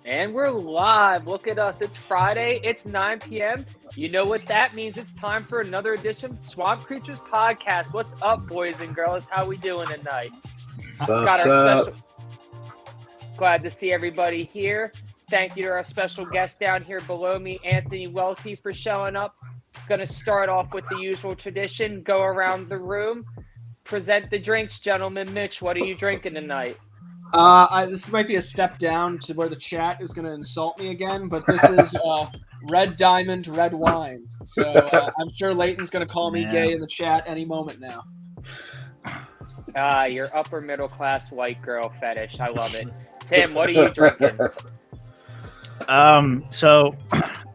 And we're live. Look at us. It's Friday. It's 9 p.m. You know what that means. It's time for another edition of Swamp Creatures Podcast. What's up, boys and girls? How we doing tonight? What's up? Glad to see everybody here. Thank you to our special guest down here below me, Anthony Welti, for showing up. Going to start off with the usual tradition. Go around the room. Present the drinks, gentlemen. Mitch, what are you drinking tonight? This might be a step down to where the chat is going to insult me again, but this is Red Diamond Red Wine. So I'm sure Leighton's going to call me gay in the chat any moment now. Your upper middle class white girl fetish. I love it. Tim, what are you drinking? So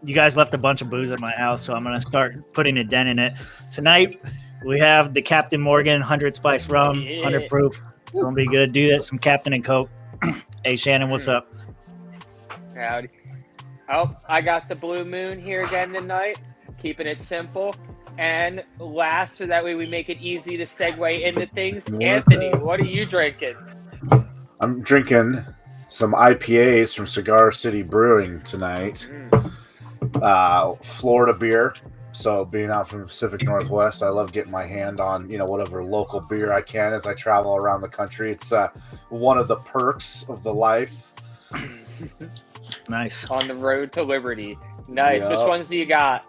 you guys left a bunch of booze at my house, so I'm going to start putting a dent in it. Tonight, we have the Captain Morgan 100 Spice Rum, 100 proof. Gonna be good. Do that. Some Captain and Coke. Hey, Shannon, what's up? Howdy. Oh, I got the Blue Moon here again tonight. Keeping it simple. And last, so that way we make it easy to segue into things. Anthony, what are you drinking? I'm drinking some IPAs from Cigar City Brewing tonight. Florida beer. So being out from the Pacific Northwest, I love getting my hand on, whatever local beer I can as I travel around the country. It's one of the perks of the life. Nice. On the road to liberty. Nice. Yep. Which ones do you got?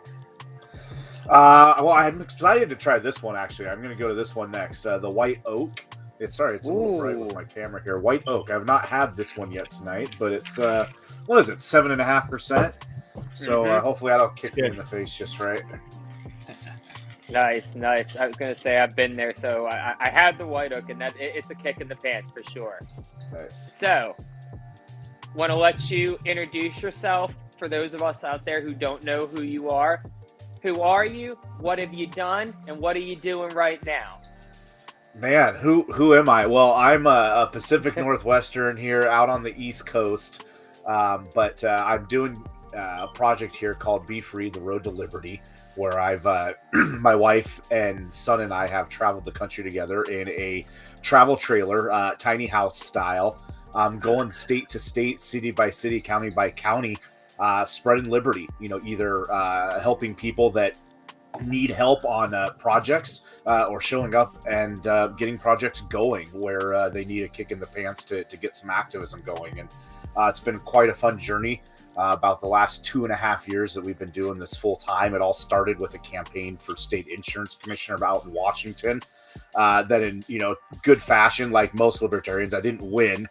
Well, I'm excited to try this one, actually. I'm going to go to this one next. The White Oak. It's a little bright with my camera here. White Oak. I've not had this one yet tonight, but it's, 7.5%? So hopefully that'll kick me in the face just right. Nice. I was going to say I've been there, so I had the White Oak, and it's a kick in the pants for sure. Nice. So, want to let you introduce yourself for those of us out there who don't know who you are. Who are you? What have you done? And what are you doing right now? Man, who am I? Well, I'm a Pacific Northwestern here out on the East Coast, but I'm doing a project here called Be Free, The Road to Liberty, where I've my wife and son and I have traveled the country together in a travel trailer, tiny house style, going state to state, city by city, county by county, spreading liberty, either helping people that need help on projects or showing up and getting projects going where they need a kick in the pants to get some activism going. And it's been quite a fun journey. About the last 2.5 years that we've been doing this full time. It all started with a campaign for state insurance commissioner out in Washington. That in good fashion, like most libertarians, I didn't win,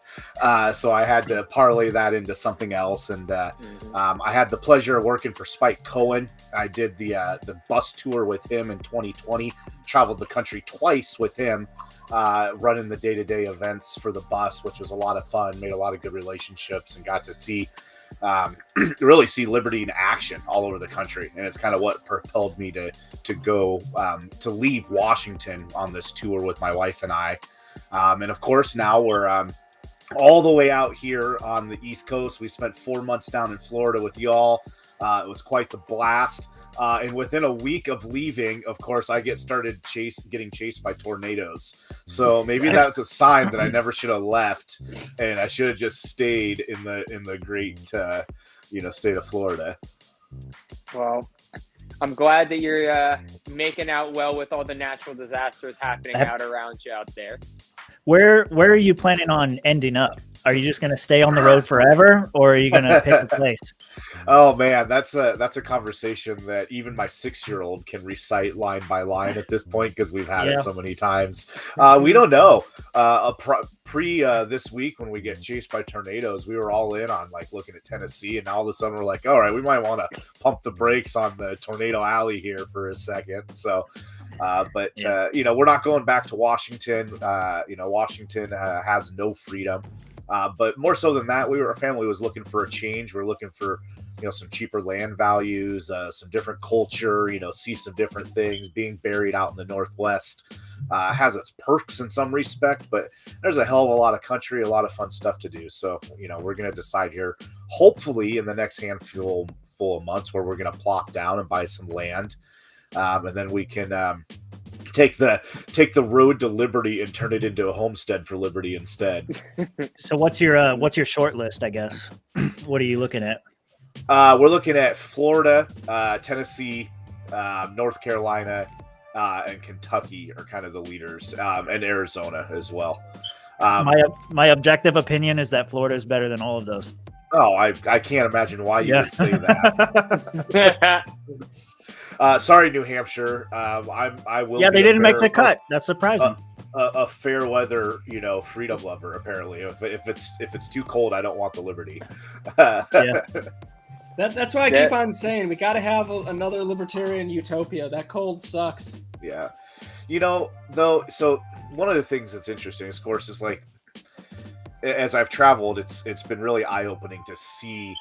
so I had to parlay that into something else. And I had the pleasure of working for Spike Cohen. I did the bus tour with him in 2020. Traveled the country twice with him, running the day-to-day events for the bus, which was a lot of fun. Made a lot of good relationships and got to see. Really see liberty in action all over the country, and it's kind of what propelled me to go to leave Washington on this tour with my wife and I, and of course now we're all the way out here on the East Coast. We spent 4 months down in Florida with y'all. It was quite the blast. And within a week of leaving, of course, I getting chased by tornadoes. So maybe that's a sign that I never should have left, and I should have just stayed in the great, state of Florida. Well, I'm glad that you're making out well with all the natural disasters happening out around you out there. Where are you planning on ending up? Are you just going to stay on the road forever, or are you going to pick a place? Oh man, that's a conversation that even my 6-year-old can recite line by line at this point because we've had it so many times. We don't know. This week when we get chased by tornadoes, we were all in on looking at Tennessee, and all of a sudden we're like, all right, we might want to pump the brakes on the tornado alley here for a second. So. We're not going back to Washington. Washington has no freedom. But more so than that, our family was looking for a change. We're looking for, some cheaper land values, some different culture, see some different things. Being buried out in the Northwest has its perks in some respect, but there's a hell of a lot of country, a lot of fun stuff to do. So, we're going to decide here, hopefully in the next handful of months, where we're going to plop down and buy some land. And then we can take the road to liberty and turn it into a homestead for liberty instead. So what's your short list, I guess? What are you looking at? We're looking at Florida, Tennessee, North Carolina, and Kentucky are kind of the leaders, and Arizona as well. My objective opinion is that Florida is better than all of those. Oh, I can't imagine why you Yeah. would say that. Sorry, New Hampshire. I will. Yeah, be they a didn't make fair- the cut. That's surprising. A fair weather, freedom lover. Apparently, if it's too cold, I don't want the liberty. Yeah. That's why I keep on saying we got to have another libertarian utopia. That cold sucks. Yeah, though. So one of the things that's interesting, of course, is like as I've traveled, it's been really eye opening to see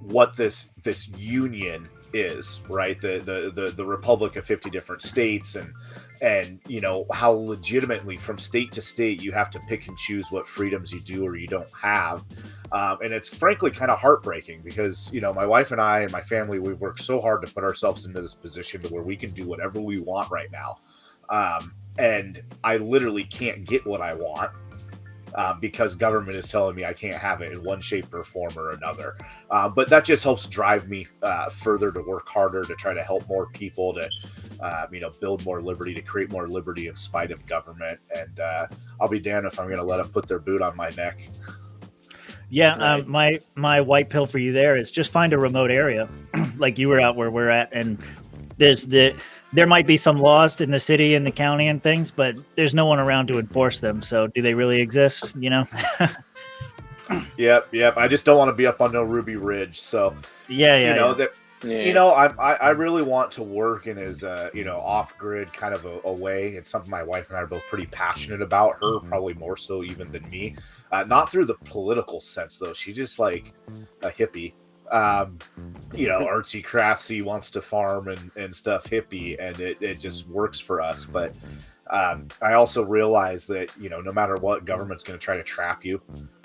what this union is, right? The Republic of 50 different states, and how legitimately from state to state you have to pick and choose what freedoms you do or you don't have, and it's frankly kind of heartbreaking because my wife and I and my family, we've worked so hard to put ourselves into this position to where we can do whatever we want right now, and I literally can't get what I want. Because government is telling me I can't have it in one shape or form or another. But that just helps drive me further to work harder, to try to help more people, to build more liberty, to create more liberty in spite of government. And I'll be damned if I'm going to let them put their boot on my neck. Yeah, right. My white pill for you there is just find a remote area, like you were out where we're at, and there might be some laws in the city and the county and things, but there's no one around to enforce them. So do they really exist? Yep. I just don't want to be up on no Ruby Ridge. So I really want to work in as off grid kind of a way. It's something my wife and I are both pretty passionate about. Her probably more so even than me. Not through the political sense though. She's just like a hippie. Artsy craftsy, wants to farm and stuff, hippie, and it just works for us. But I also realize that no matter what, government's going to try to trap you,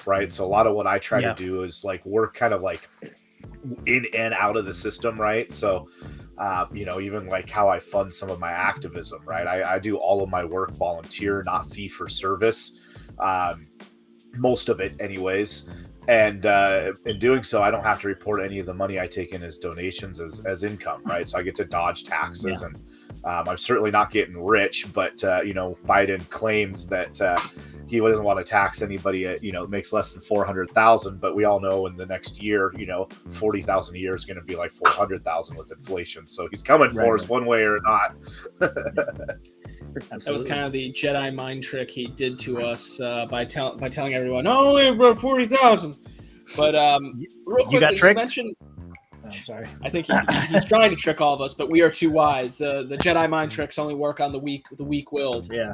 right? So a lot of what I try to do is like work kind of like in and out of the system, right? So even like how I fund some of my activism, right? I do all of my work volunteer, not fee for service, most of it anyways. And in doing so, I don't have to report any of the money I take in as donations as income, right? So I get to dodge taxes, and I'm certainly not getting rich. But Biden claims that he doesn't want to tax anybody at makes less than $400,000. But we all know in the next year, $40,000 a year is going to be like $400,000 with inflation. So he's coming for us one way or not. That was kind of the Jedi mind trick he did to us by telling everyone, only about 40,000. But real quickly, you got tricked? You mentioned. I'm sorry. I think he's trying to trick all of us, but we are too wise. The Jedi mind tricks only work on the weak-willed. Yeah.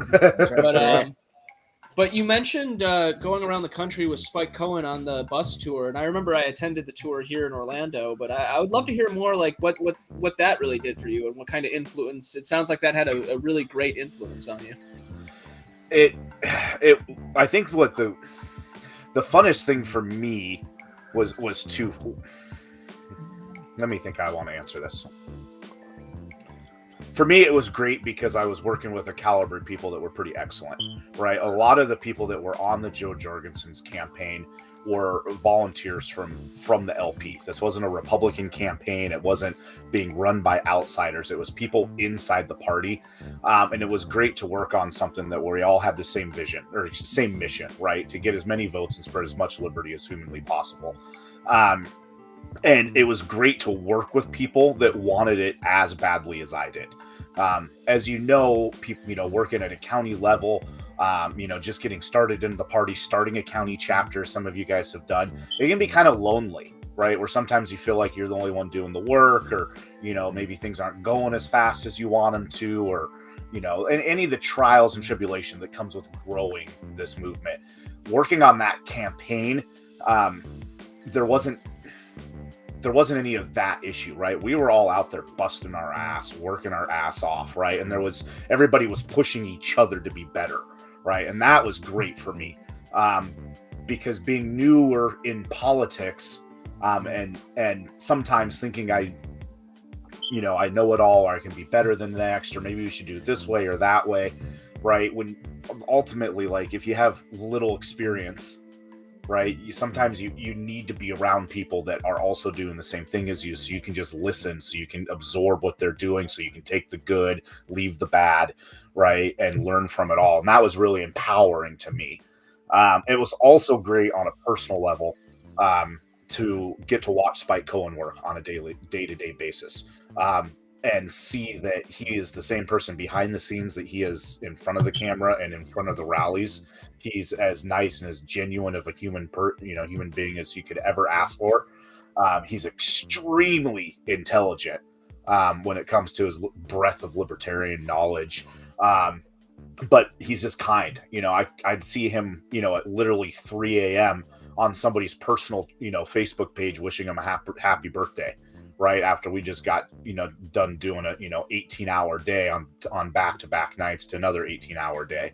But you mentioned going around the country with Spike Cohen on the bus tour, and I remember I attended the tour here in Orlando. But I would love to hear more, like what that really did for you and what kind of influence. It sounds like that had a really great influence on you. I think what the funnest thing for me was to. Let me think. I want to answer this. For me, it was great because I was working with a caliber of people that were pretty excellent, right? A lot of the people that were on the Joe Jorgensen's campaign were volunteers from the LP. This wasn't a Republican campaign. It wasn't being run by outsiders. It was people inside the party. And it was great to work on something that where we all had the same vision or same mission, right? To get as many votes and spread as much liberty as humanly possible. And it was great to work with people that wanted it as badly as I did. As people, working at a county level, just getting started in the party, starting a county chapter, some of you guys have done, it can be kind of lonely, right? Where sometimes you feel like you're the only one doing the work, or, maybe things aren't going as fast as you want them to, or, and any of the trials and tribulation that comes with growing this movement. Working on that campaign, there wasn't any of that issue, right? We were all out there busting our ass, working our ass off, right? And everybody was pushing each other to be better, right? And that was great for me, because being newer in politics, and sometimes thinking I I know it all, or I can be better than the next, or maybe we should do it this way or that way, right? When ultimately, like, if you have little experience, right, sometimes you need to be around people that are also doing the same thing as you, so you can just listen, so you can absorb what they're doing, so you can take the good, leave the bad, right, and learn from it all. And that was really empowering to me. It was also great on a personal level, to get to watch Spike Cohen work on a day-to-day basis, and see that he is the same person behind the scenes that he is in front of the camera and in front of the rallies. He's as nice and as genuine of a human being as you could ever ask for. He's extremely intelligent when it comes to his breadth of libertarian knowledge. But he's just kind. I'd see him, at literally 3 a.m. on somebody's personal, Facebook page wishing him a happy birthday, right after we just got, done doing a, 18-hour day on back-to-back nights to another 18-hour day.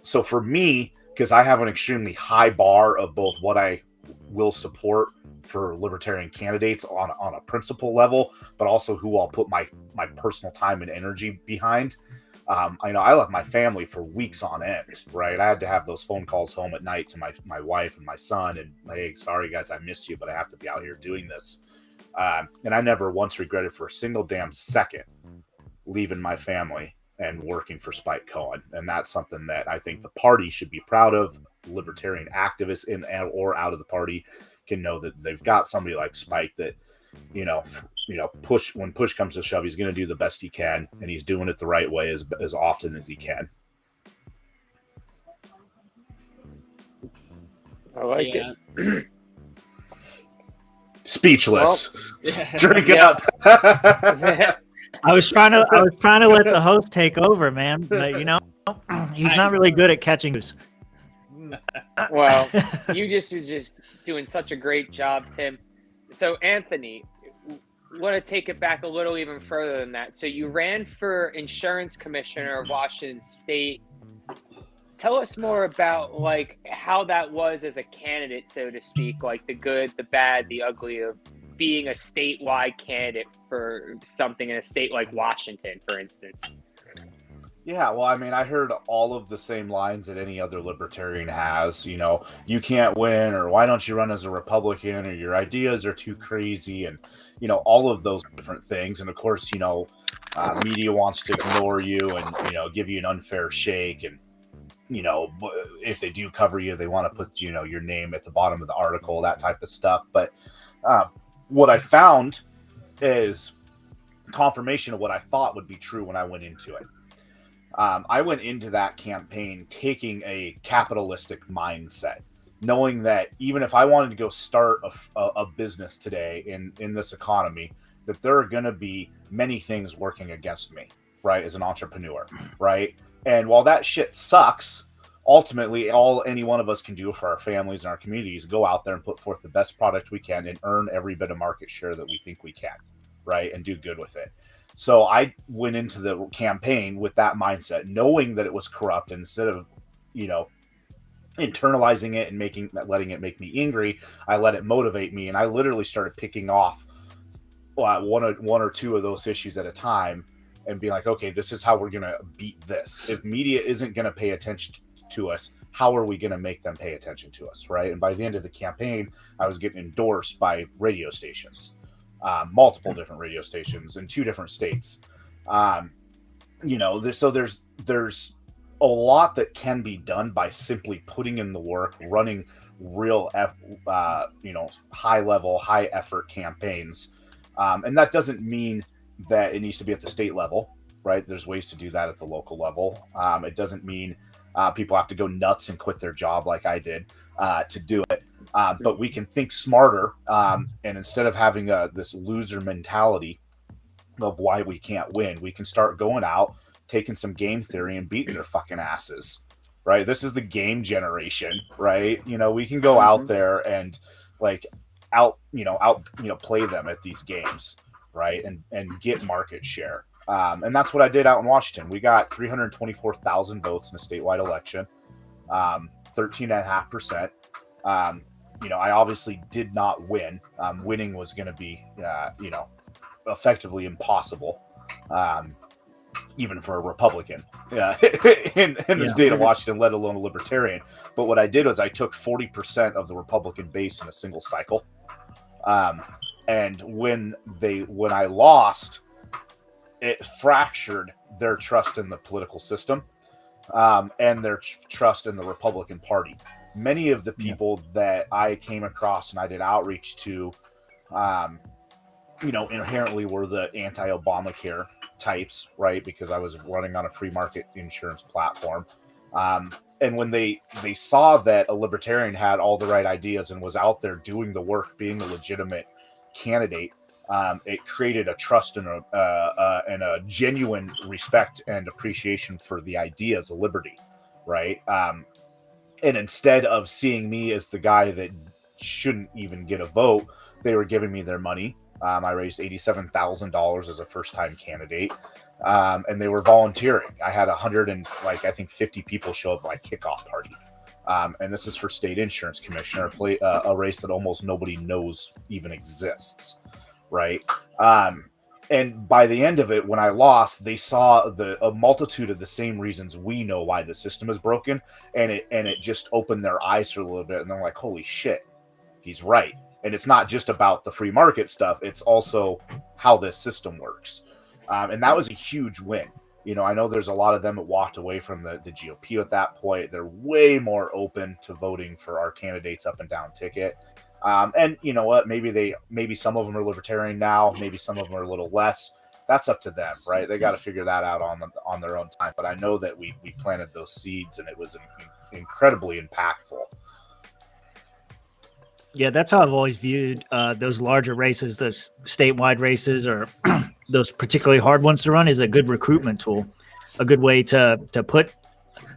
So for me, because I have an extremely high bar of both what I will support for libertarian candidates on a principle level, but also who I'll put my personal time and energy behind. I left my family for weeks on end, right? I had to have those phone calls home at night to my wife and my son, and hey, sorry guys, I missed you, but I have to be out here doing this. And I never once regretted for a single damn second leaving my family and working for Spike Cohen. And that's something that I think the party should be proud of. Libertarian activists in or out of the party can know that they've got somebody like Spike that, when push comes to shove, he's going to do the best he can, and he's doing it the right way as often as he can. I like it. Speechless. Yeah. Drink it up. I was trying to let the host take over, man, but he's not really good at catching news. Well, you're just doing such a great job, Tim. So, Anthony, want to take it back a little even further than that. So you ran for insurance commissioner of Washington State. Tell us more about like how that was as a candidate, so to speak, like the good, the bad, the ugly of being a statewide candidate for something in a state like Washington, for instance. Yeah, well, I mean, I heard all of the same lines that any other libertarian has. You can't win, or why don't you run as a Republican, or your ideas are too crazy, and all of those different things. And of course, media wants to ignore you and give you an unfair shake, and if they do cover you, they want to put your name at the bottom of the article, that type of stuff. But what I found is confirmation of what I thought would be true when I went into it. I went into that campaign taking a capitalistic mindset, knowing that even if I wanted to go start a business today in this economy, that there are going to be many things working against me, right, as an entrepreneur, right? And while that shit sucks, ultimately all any one of us can do for our families and our communities, go out there and put forth the best product we can and earn every bit of market share that we think we can, right, and do good with it. So I went into the campaign with that mindset, knowing that it was corrupt. And instead of, internalizing it and letting it make me angry, I let it motivate me. And I literally started picking off one or two of those issues at a time and being like, okay, this is how we're going to beat this. If media isn't going to pay attention to us, how are we going to make them pay attention to us, right? And by the end of the campaign, I was getting endorsed by radio stations. Multiple different radio stations in 2 different states. So there's a lot that can be done by simply putting in the work, running real, high level, high effort campaigns. And that doesn't mean that it needs to be at the state level, right? There's ways to do that at the local level. It doesn't mean people have to go nuts and quit their job like I did to do it. But we can think smarter, and instead of having this loser mentality of why we can't win, we can start going out, taking some game theory and beating their fucking asses, right? This is the game generation, right? We can go out there and play them at these games, right? And get market share. And that's what I did out in Washington. We got 324,000 votes in a statewide election, 13.5%. I obviously did not win. Winning was going to be, effectively impossible, even for a Republican in the state of Washington, let alone a Libertarian. But what I did was I took 40% of the Republican base in a single cycle. And when I lost, it fractured their trust in the political system, and their trust in the Republican Party. Many of the people that I came across and I did outreach to, inherently were the anti-Obamacare types, right? Because I was running on a free market insurance platform. And when they saw that a Libertarian had all the right ideas and was out there doing the work, being a legitimate candidate, it created a trust and a genuine respect and appreciation for the ideas of liberty, right? And instead of seeing me as the guy that shouldn't even get a vote, they were giving me their money. I raised $87,000 as a first-time candidate, and they were volunteering. I had 50 people show up at my kickoff party, and this is for state insurance commissioner, a race that almost nobody knows even exists, right? And by the end of it, when I lost, they saw a multitude of the same reasons we know why the system is broken, and it just opened their eyes for a little bit, and they're like, "Holy shit, he's right." And it's not just about the free market stuff; it's also how this system works, and that was a huge win. I know there's a lot of them that walked away from the GOP at that point. They're way more open to voting for our candidates up and down ticket. And you know what? Maybe some of them are Libertarian now. Maybe some of them are a little less. That's up to them, right? They got to figure that out on their own time. But I know that we planted those seeds, and it was incredibly impactful. Yeah, that's how I've always viewed those larger races, those statewide races, or those particularly hard ones to run, is a good recruitment tool, a good way to put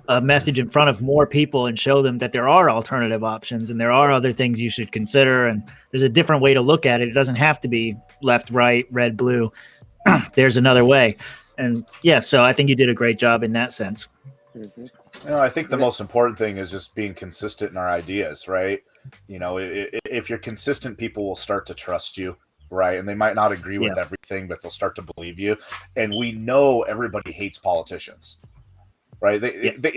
a message in front of more people and show them that there are alternative options and there are other things you should consider. And there's a different way to look at it. It doesn't have to be left, right, red, blue. There's another way. And yeah, so I think you did a great job in that sense. Mm-hmm. I think the most important thing is just being consistent in our ideas, right? If you're consistent, people will start to trust you, right? And they might not agree with everything, but they'll start to believe you. And we know everybody hates politicians, right?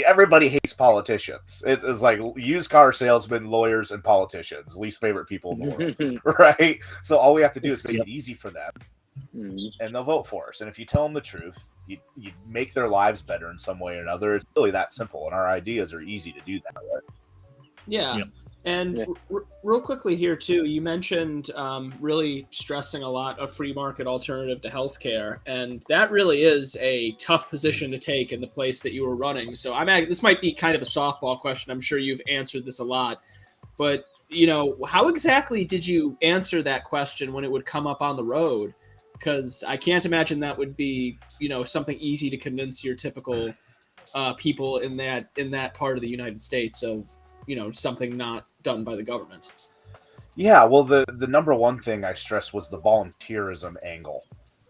Everybody hates politicians. It's like used car salesmen, lawyers, and politicians, least favorite people in the world, right? So all we have to do is make it easy for them, and they'll vote for us. And if you tell them the truth, you make their lives better in some way or another. It's really that simple, and our ideas are easy to do that, right? Yeah. And real quickly here, too, you mentioned really stressing a lot a free market alternative to healthcare. And that really is a tough position to take in the place that you were running. So this might be kind of a softball question. I'm sure you've answered this a lot. But, how exactly did you answer that question when it would come up on the road? Because I can't imagine that would be, something easy to convince your typical people in that part of the United States of, something not done by the government. Yeah, well, the number one thing I stressed was the volunteerism angle,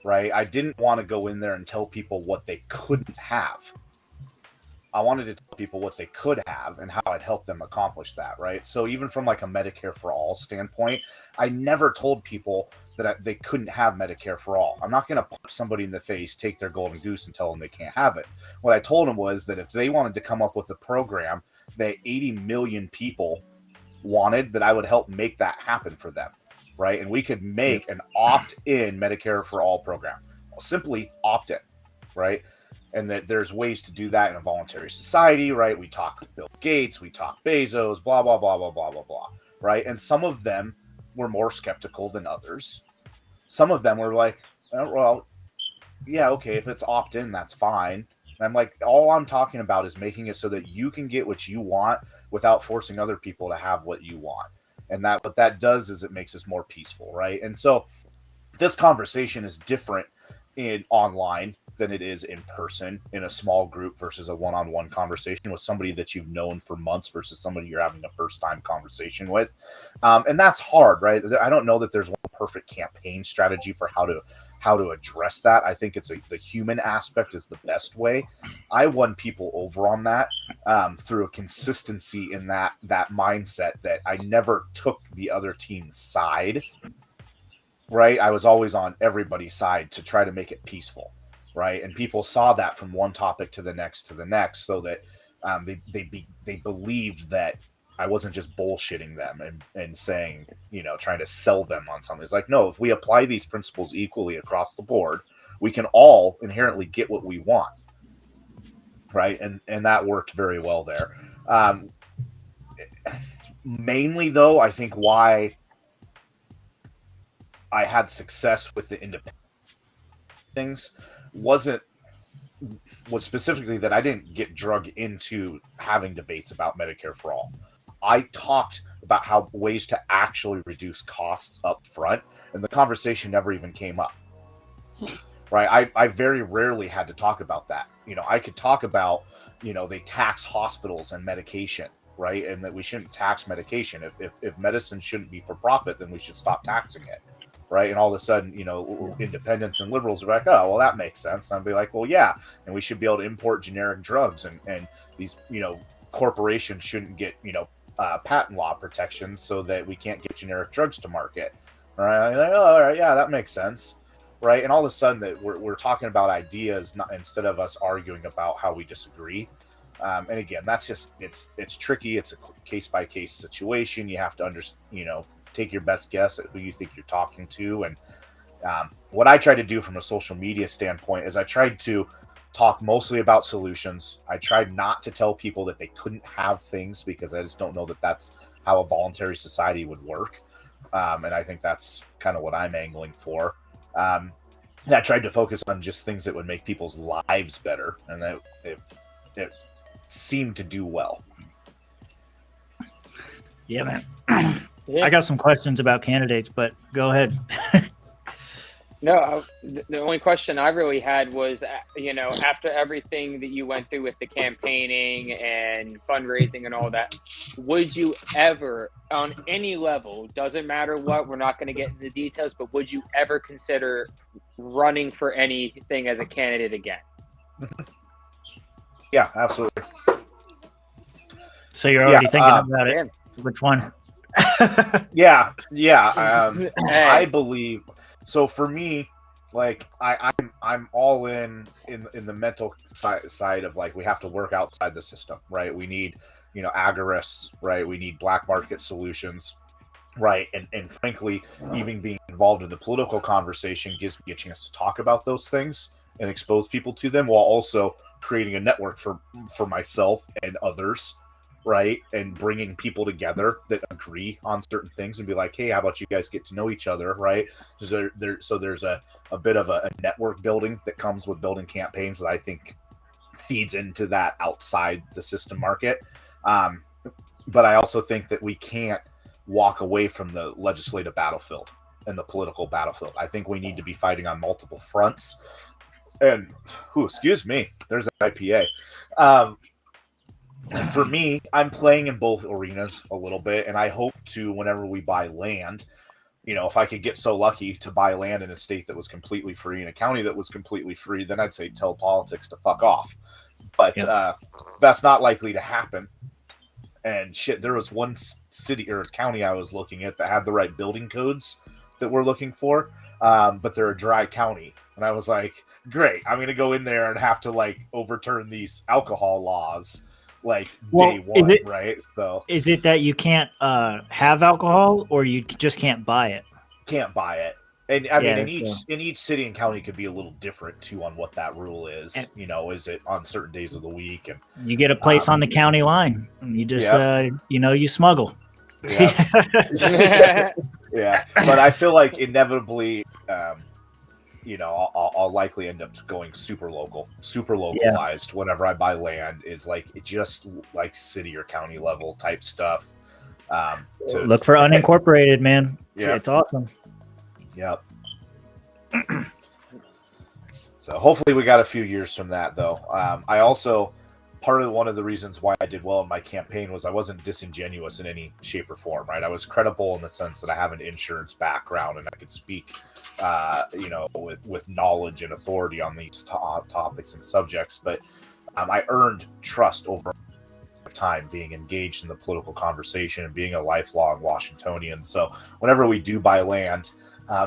right? I didn't want to go in there and tell people what they couldn't have. I wanted to tell people what they could have and how I'd help them accomplish that, right? So even from like a Medicare for All standpoint, I never told people that they couldn't have Medicare for All. I'm not going to punch somebody in the face, take their golden goose, and tell them they can't have it. What I told them was that if they wanted to come up with a program that 80 million people wanted, that I would help make that happen for them, right? And we could make an opt-in Medicare for All program. Simply opt in, right? And that there's ways to do that in a voluntary society, right? We talk Bill Gates, we talk Bezos, blah, blah, blah, blah, blah, blah, blah, right? And some of them were more skeptical than others. Some of them were like, oh, well, yeah, okay, if it's opt-in, that's fine. And I'm like, all I'm talking about is making it so that you can get what you want without forcing other people to have what you want. And that what that does is it makes us more peaceful, right? And so this conversation is different in online than it is in person in a small group versus a one-on-one conversation with somebody that you've known for months versus somebody you're having a first-time conversation with. And that's hard, right? I don't know that there's one perfect campaign strategy for how to address that. I think it's the human aspect is the best way. I won people over on that through a consistency in that mindset that I never took the other team's side. right? I was always on everybody's side to try to make it peaceful, right? And people saw that from one topic to the next so that they believed that I wasn't just bullshitting them and saying, trying to sell them on something. It's like, no, if we apply these principles equally across the board, we can all inherently get what we want, right? And that worked very well there. Mainly, though, I think why I had success with the independent things was specifically that I didn't get drug into having debates about Medicare for all. I talked about how ways to actually reduce costs up front, and the conversation never even came up. Right? I very rarely had to talk about that. I could talk about, they tax hospitals and medication, right? And that we shouldn't tax medication. If medicine shouldn't be for profit, then we should stop taxing it. Right. And all of a sudden, independents and liberals are like, oh, well, that makes sense. And I'd be like, well, yeah. And we should be able to import generic drugs and these, corporations shouldn't get, patent law protections so that we can't get generic drugs to market. Right. Like, oh, all right. Yeah, that makes sense. Right. And all of a sudden that we're talking about ideas instead of us arguing about how we disagree. And again, that's just it's tricky. It's a case by case situation. You have to take your best guess at who you think you're talking to. And what I try to do from a social media standpoint is I tried to talk mostly about solutions. I tried not to tell people that they couldn't have things because I just don't know that that's how a voluntary society would work. And I think that's kind of what I'm angling for. And I tried to focus on just things that would make people's lives better. And that it seemed to do well. Yeah, man. I got some questions about candidates, but go ahead. No, the only question I really had was, after everything that you went through with the campaigning and fundraising and all that, would you ever, on any level, doesn't matter what, we're not going to get into the details, but would you ever consider running for anything as a candidate again? Yeah, absolutely. So you're already thinking about it. Which one? Yeah. I believe so. For me, like I'm all in the mental side of like we have to work outside the system, right? We need agorists, right? We need black market solutions, right? And frankly, even being involved in the political conversation gives me a chance to talk about those things and expose people to them, while also creating a network for myself and others. Right, and bringing people together that agree on certain things and be like, hey, how about you guys get to know each other, right? So there's a bit of a network building that comes with building campaigns that I think feeds into that outside the system market. But I also think that we can't walk away from the legislative battlefield and the political battlefield. I think we need to be fighting on multiple fronts. And, excuse me, there's an IPA. For me, I'm playing in both arenas a little bit, and I hope to, whenever we buy land, if I could get so lucky to buy land in a state that was completely free, in a county that was completely free, then I'd say tell politics to fuck off. But that's not likely to happen. And shit, there was one city or county I was looking at that had the right building codes that we're looking for, but they're a dry county. And I was like, great, I'm going to go in there and have to overturn these alcohol laws. Day one, right? So is it that you can't have alcohol, or you just can't buy it? Can't buy it, and I mean, in each city and county could be a little different too on what that rule is. Is it on certain days of the week? And you get a place on the county line, and you just you smuggle. Yeah, yeah. But I feel like inevitably, I'll likely end up going super localized whenever I buy land, is just city or county level type stuff. To look for unincorporated, man. Yeah. It's awesome. Yep. So hopefully we got a few years from that, though. I also, one of the reasons why I did well in my campaign was I wasn't disingenuous in any shape or form, right? I was credible in the sense that I have an insurance background and I could speak with knowledge and authority on these topics and subjects, but I earned trust over time being engaged in the political conversation and being a lifelong Washingtonian. So whenever we do buy land,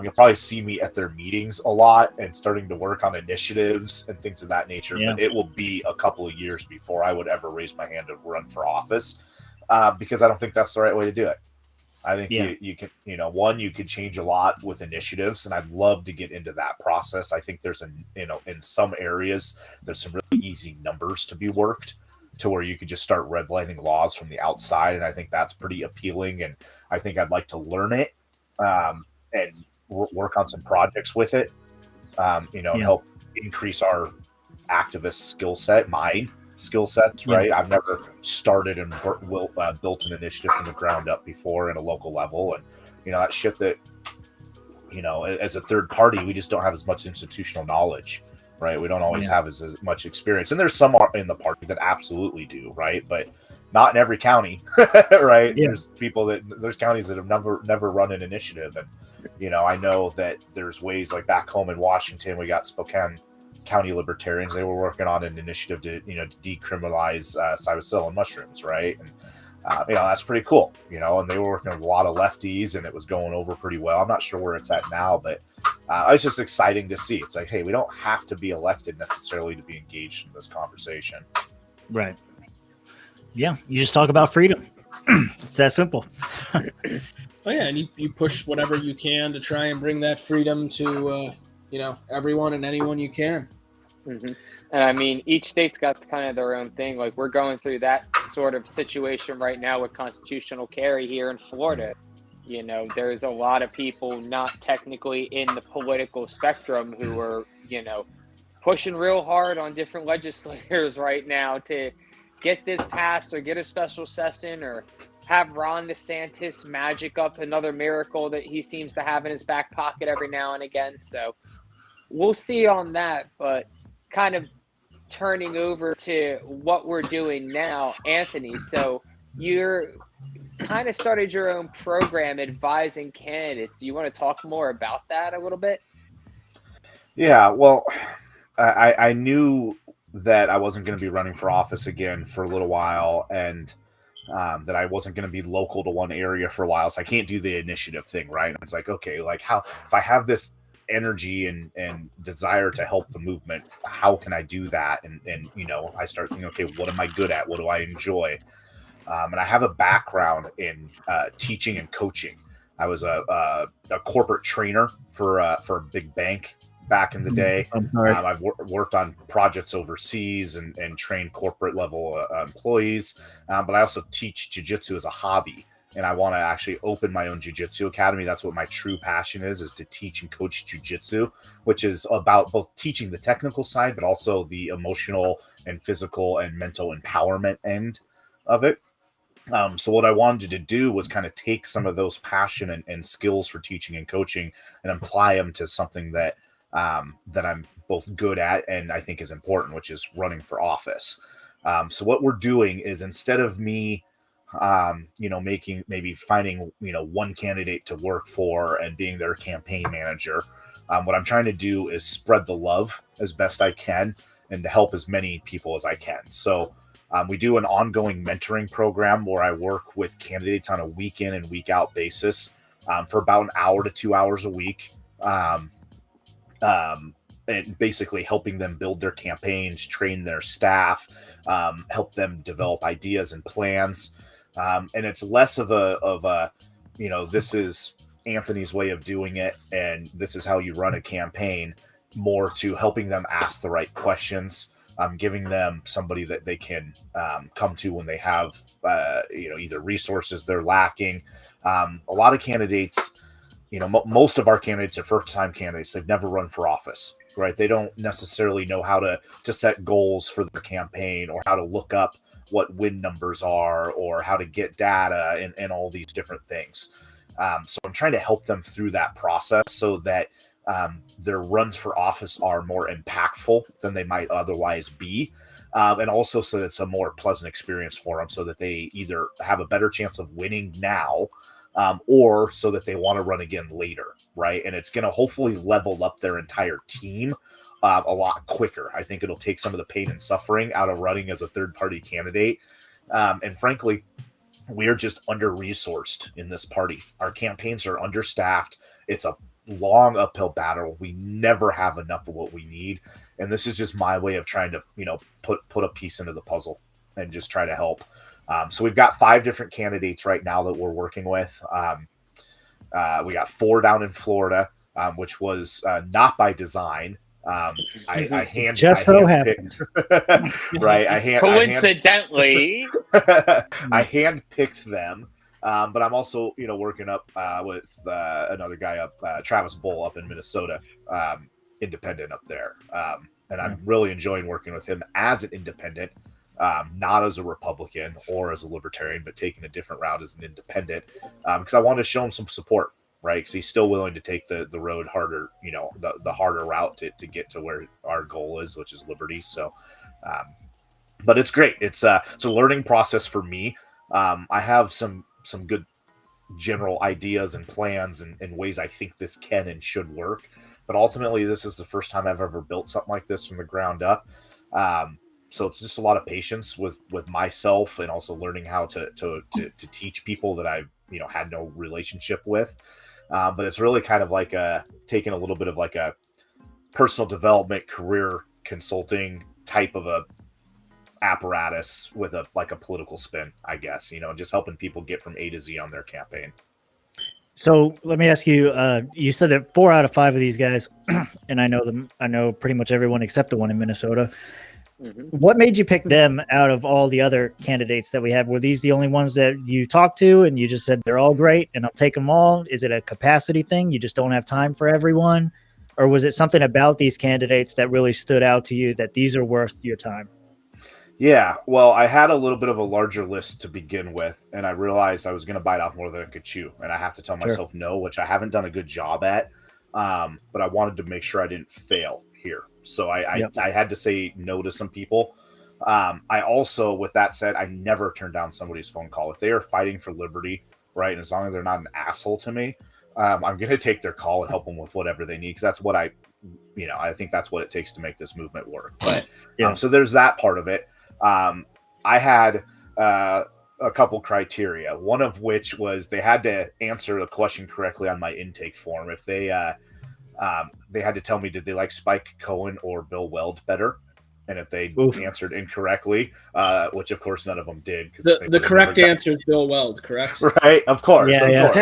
You'll probably see me at their meetings a lot and starting to work on initiatives and things of that nature. Yeah. But it will be a couple of years before I would ever raise my hand to run for office, because I don't think that's the right way to do it. I think you can, you could change a lot with initiatives, and I'd love to get into that process. I think there's in some areas, there's some really easy numbers to be worked to where you could just start redlining laws from the outside. And I think that's pretty appealing. And I think I'd like to learn it, and work on some projects with it, and help increase our activist skill set, my skill sets, right? I've never started and built an initiative from the ground up before in a local level. And, that shit that, as a third party, we just don't have as much institutional knowledge, right? We don't always have as much experience. And there's some in the party that absolutely do, right? But not in every county, right? Yeah. There's counties that have never run an initiative. And, I know that there's ways like back home in Washington, we got Spokane County Libertarians. They were working on an initiative to decriminalize psilocybin mushrooms, right? And that's pretty cool, and they were working with a lot of lefties, and it was going over pretty well. I'm not sure where it's at now, but it's just exciting to see. It's like, hey, we don't have to be elected necessarily to be engaged in this conversation. Right. Yeah, you just talk about freedom. It's that simple. Oh yeah, and you push whatever you can to try and bring that freedom to everyone and anyone you can. Mm-hmm. And I mean, each state's got kind of their own thing. Like, we're going through that sort of situation right now with constitutional carry here in Florida. There's a lot of people not technically in the political spectrum who are, pushing real hard on different legislators right now to get this passed or get a special session or have Ron DeSantis magic up another miracle that he seems to have in his back pocket every now and again. So we'll see on that, but kind of turning over to what we're doing now, Anthony. So you're kind of started your own program advising candidates. Do you want to talk more about that a little bit? Yeah, well, I knew that I wasn't going to be running for office again for a little while, and that I wasn't going to be local to one area for a while, so I can't do the initiative thing, right? And it's like, okay, like how, if I have this energy and desire to help the movement, how can I do that? And I start thinking, okay, what am I good at? What do I enjoy? And I have a background in teaching and coaching. I was a corporate trainer for a big bank back in the day. I've worked on projects overseas and trained corporate level employees, but I also teach jiu-jitsu as a hobby. And I want to actually open my own jiu-jitsu academy. That's what my true passion is to teach and coach jiu-jitsu, which is about both teaching the technical side, but also the emotional and physical and mental empowerment end of it. So what I wanted to do was kind of take some of those passion and skills for teaching and coaching and apply them to something that I'm both good at and I think is important, which is running for office. So what we're doing is, instead of me finding one candidate to work for and being their campaign manager, what I'm trying to do is spread the love as best I can and to help as many people as I can. So we do an ongoing mentoring program where I work with candidates on a week in and week out basis for about an hour to 2 hours a week, and basically helping them build their campaigns, train their staff, help them develop ideas and plans. And it's less of a this is Anthony's way of doing it, and this is how you run a campaign, more to helping them ask the right questions, giving them somebody that they can come to when they have, either resources they're lacking. A lot of candidates, most of our candidates are first-time candidates. They've never run for office, right? They don't necessarily know how to set goals for their campaign, or how to look up what win numbers are, or how to get data and all these different things. So I'm trying to help them through that process so that their runs for office are more impactful than they might otherwise be. And also so that it's a more pleasant experience for them, so that they either have a better chance of winning now, or so that they want to run again later, right? And it's going to hopefully level up their entire team a lot quicker. I think it'll take some of the pain and suffering out of running as a third-party candidate. And frankly, we're just under-resourced in this party. Our campaigns are understaffed. It's a long uphill battle. We never have enough of what we need, and this is just my way of trying to, put a piece into the puzzle and just try to help. So we've got 5 different candidates right now that we're working with. We got 4 down in Florida, which was not by design. I hand happened. right. Coincidentally, I handpicked them. But I'm also, working up with another guy up, Travis Bull up in Minnesota, independent up there. And I'm really enjoying working with him as an independent, not as a Republican or as a Libertarian, but taking a different route as an independent, because I want to show him some support, right? Because he's still willing to take the road harder, the harder route to get to where our goal is, which is liberty. So, but it's great. It's a learning process for me. I have some good general ideas and plans and ways I think this can and should work. But ultimately, this is the first time I've ever built something like this from the ground up. So it's just a lot of patience with myself, and also learning how to teach people that I've had no relationship with. But it's really kind of like taking a little bit of like a personal development, career consulting type of a apparatus with a political spin, I guess, just helping people get from A to Z on their campaign. So let me ask you, you said that 4 out of 5 of these guys, and I know pretty much everyone except the one in Minnesota. Mm-hmm. What made you pick them out of all the other candidates that we had? Were these the only ones that you talked to and you just said they're all great and I'll take them all? Is it a capacity thing? You just don't have time for everyone? Or was it something about these candidates that really stood out to you that these are worth your time? Yeah, well, I had a little bit of a larger list to begin with, and I realized I was going to bite off more than I could chew, and I have to tell myself no, which I haven't done a good job at, but I wanted to make sure I didn't fail here. So I had to say no to some people. I also, with that said, I never turn down somebody's phone call. If they are fighting for liberty, right, and as long as they're not an asshole to me, I'm going to take their call and help them with whatever they need, because that's what I think that's what it takes to make this movement work. But so there's that part of it. I had a couple criteria, one of which was they had to answer the question correctly on my intake form. If they had to tell me, did they like Spike Cohen or Bill Weld better? And if they answered incorrectly, which of course none of them did, because the correct answer is Bill Weld, correct? Right, of course, yeah.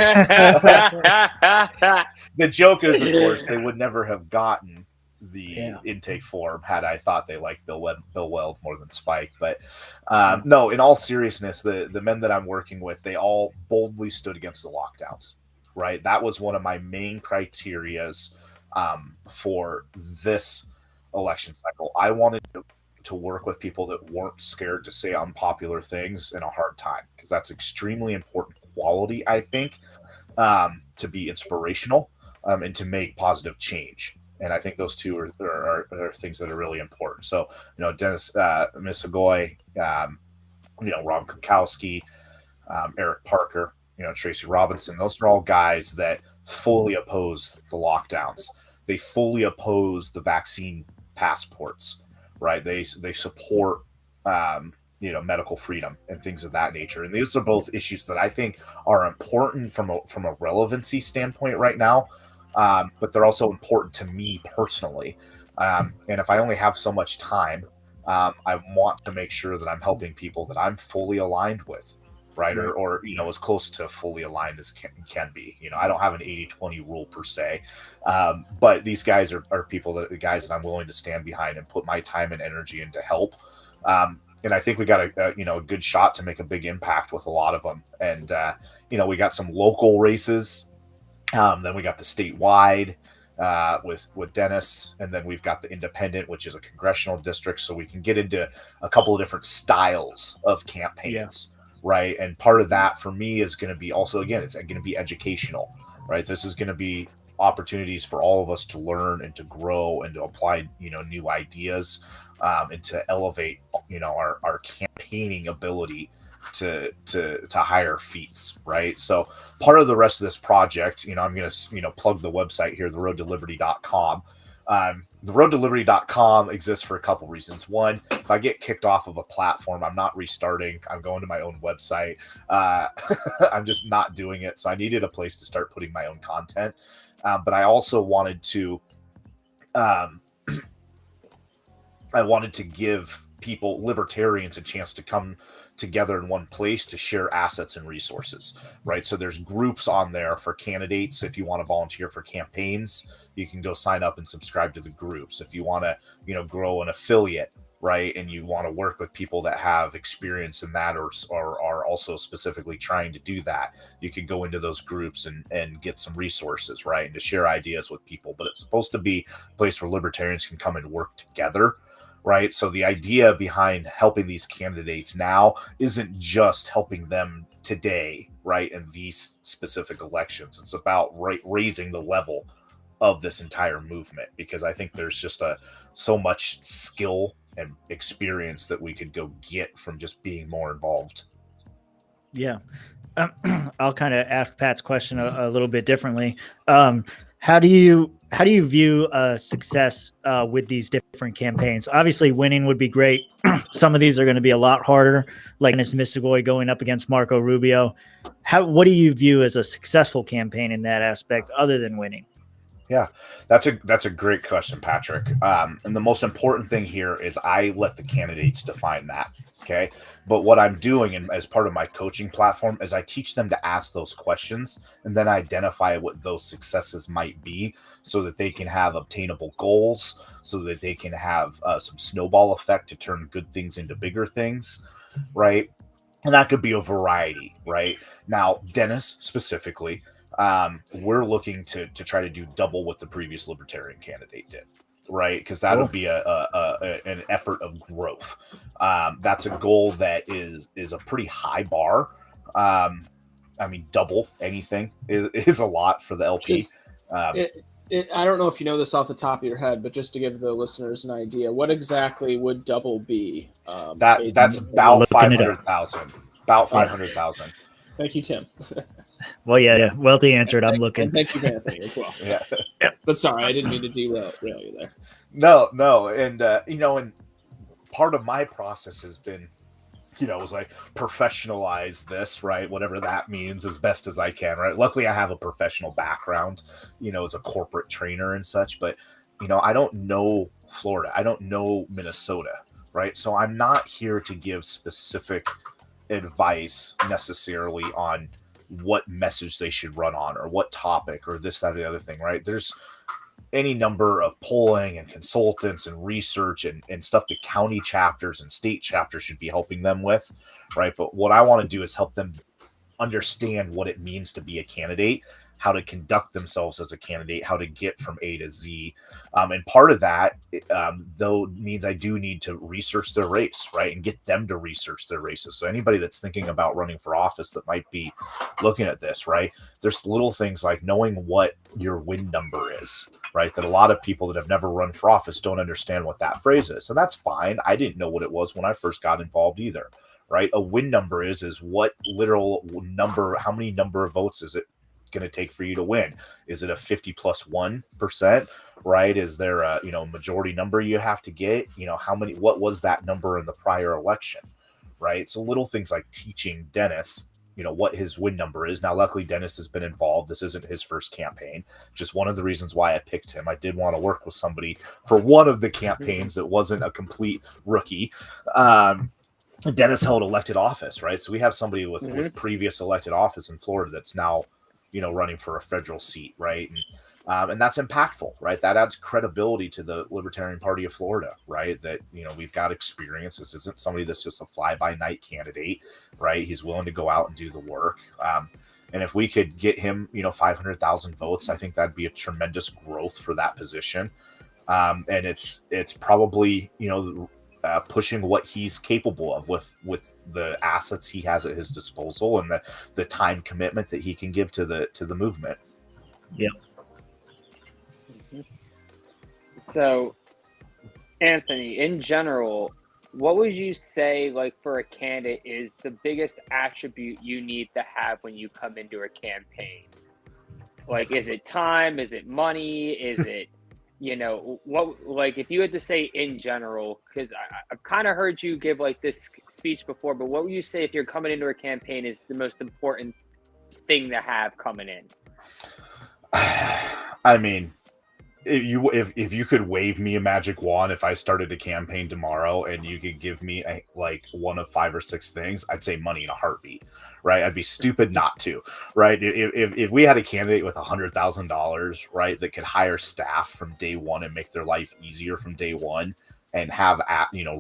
The joke is, of course, they would never have gotten the intake form had I thought they liked Bill Weld more than Spike. But no, in all seriousness, the men that I'm working with, they all boldly stood against the lockdowns, right? That was one of my main criterias for this election cycle. I wanted to work with people that weren't scared to say unpopular things in a hard time, because that's extremely important quality, I think, to be inspirational and to make positive change. And I think those two are things that are really important. So, Dennis Misagoy, Ron Kunkowski, Eric Parker, Tracy Robinson, those are all guys that fully oppose the lockdowns. They fully oppose the vaccine passports, right? They support, medical freedom and things of that nature. And these are both issues that I think are important from a relevancy standpoint right now. But they're also important to me personally. And if I only have so much time, I want to make sure that I'm helping people that I'm fully aligned with, right? Or as close to fully aligned as can be. I don't have an 80-20 rule per se, but these guys are the guys that I'm willing to stand behind and put my time and energy into help. And I think we got a good shot to make a big impact with a lot of them. And we got some local races. Then we got the statewide with Dennis, and then we've got the independent, which is a congressional district. So we can get into a couple of different styles of campaigns, right? And part of that for me is going to be also, again, it's going to be educational, right? This is going to be opportunities for all of us to learn and to grow and to apply, new ideas and to elevate, our campaigning ability to higher feats, right? So part of the rest of this project, I'm going to, plug the website here, theroadtoliberty.com. Theroadtoliberty.com exists for a couple reasons. One, if I get kicked off of a platform, I'm not restarting. I'm going to my own website. I'm just not doing it. So I needed a place to start putting my own content. But I also wanted to, give people, libertarians, a chance to come together in one place to share assets and resources, right? So there's groups on there for candidates. If you want to volunteer for campaigns, you can go sign up and subscribe to the groups. If you want to, grow an affiliate, right, and you want to work with people that have experience in that, or are also specifically trying to do that, you can go into those groups and get some resources, right, and to share ideas with people. But it's supposed to be a place where libertarians can come and work together, right? So the idea behind helping these candidates now isn't just helping them today, right, in these specific elections. It's about raising the level of this entire movement, because I think there's just so much skill and experience that we could go get from just being more involved. Yeah. I'll kind of ask Pat's question a little bit differently. How do you view success with these different campaigns? Obviously, winning would be great. Some of these are going to be a lot harder, like Dennis Mistigoy going up against Marco Rubio. What do you view as a successful campaign in that aspect, other than winning? Yeah, that's a great question, Patrick. And the most important thing here is I let the candidates define that. Okay. But what I'm doing, and as part of my coaching platform, is I teach them to ask those questions and then identify what those successes might be, so that they can have obtainable goals, so that they can have some snowball effect to turn good things into bigger things. Right. And that could be a variety. Right. Now, Dennis specifically, we're looking to try to do double what the previous Libertarian candidate did, right? Because that'll be an effort of growth. That's a goal that is a pretty high bar. I mean, double anything is a lot for the LP. I don't know if you know this off the top of your head, but just to give the listeners an idea, what exactly would double be? That's about 500,000. About 500,000. Thank you, Tim. Well, yeah. Welti answered. I'm looking. And thank you, Anthony, as well. Yeah. But sorry, I didn't mean to derail you there. No. And, and part of my process has been, was like professionalize this, right? Whatever that means, as best as I can, right? Luckily, I have a professional background, as a corporate trainer and such. But, I don't know Florida. I don't know Minnesota, right? So I'm not here to give specific advice necessarily on what message they should run on, or what topic, or this, that, or the other thing, right? There's any number of polling and consultants and research and stuff that county chapters and state chapters should be helping them with, right? But what I want to do is help them understand what it means to be a candidate, how to conduct themselves as a candidate, how to get from A to Z. And part of that, though, means I do need to research their race, right? And get them to research their races. So anybody that's thinking about running for office that might be looking at this, right? There's little things like knowing what your win number is, right? That a lot of people that have never run for office don't understand what that phrase is. And that's fine. I didn't know what it was when I first got involved either, right? A win number is what literal number, how many number of votes is it going to take for you to win? Is it a 50 plus 1%, right? Is there a majority number you have to get? What was that number in the prior election, right? So little things like teaching Dennis what his win number is. Now, luckily, Dennis has been involved. This isn't his first campaign. Just one of the reasons why I picked him. I did want to work with somebody for one of the campaigns that wasn't a complete rookie. Dennis held elected office, right? So we have somebody with previous elected office in Florida that's now running for a federal seat, right? And that's impactful, right? That adds credibility to the Libertarian Party of Florida, right? That, we've got experience. This isn't somebody that's just a fly-by-night candidate, right? He's willing to go out and do the work. And if we could get him, 500,000 votes, I think that'd be a tremendous growth for that position. And it's probably, pushing what he's capable of with the assets he has at his disposal and the time commitment that he can give to the movement. Yep. So, Anthony, in general, what would you say, like, for a candidate is the biggest attribute you need to have when you come into a campaign? Like, is it time? Is it money? Is it, what, like, if you had to say in general, because I've kind of heard you give like this speech before, but what would you say if you're coming into a campaign is the most important thing to have coming in? I mean, if you could wave me a magic wand, if I started a campaign tomorrow and you could give me like one of 5 or 6 things, I'd say money in a heartbeat, right? I'd be stupid not to, right? If we had a candidate with $100,000, right, that could hire staff from day one and make their life easier from day one, and have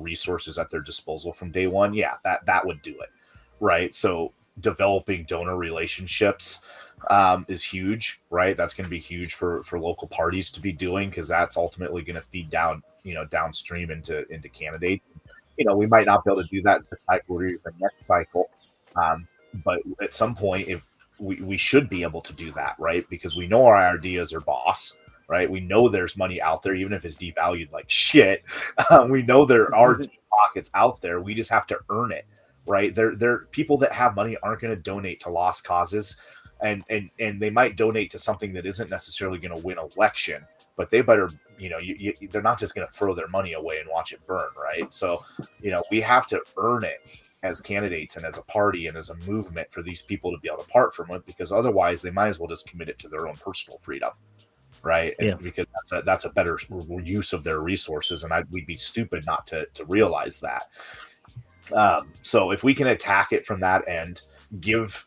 resources at their disposal from day one, yeah, that would do it, right? So developing donor relationships is huge, right? That's going to be huge for local parties to be doing, because that's ultimately going to feed down, downstream into candidates. We might not be able to do that this cycle or the next cycle, but at some point, if we should be able to do that, right? Because we know our ideas are boss, right? We know there's money out there, even if it's devalued like shit. We know there are deep pockets out there. We just have to earn it, right? There people that have money aren't going to donate to lost causes. And they might donate to something that isn't necessarily going to win election, but they better, they're not just going to throw their money away and watch it burn, right? So, we have to earn it as candidates and as a party and as a movement for these people to be able to part from it, because otherwise they might as well just commit it to their own personal freedom, right? And because that's a better use of their resources, and we'd be stupid not to realize that. So if we can attack it from that end, give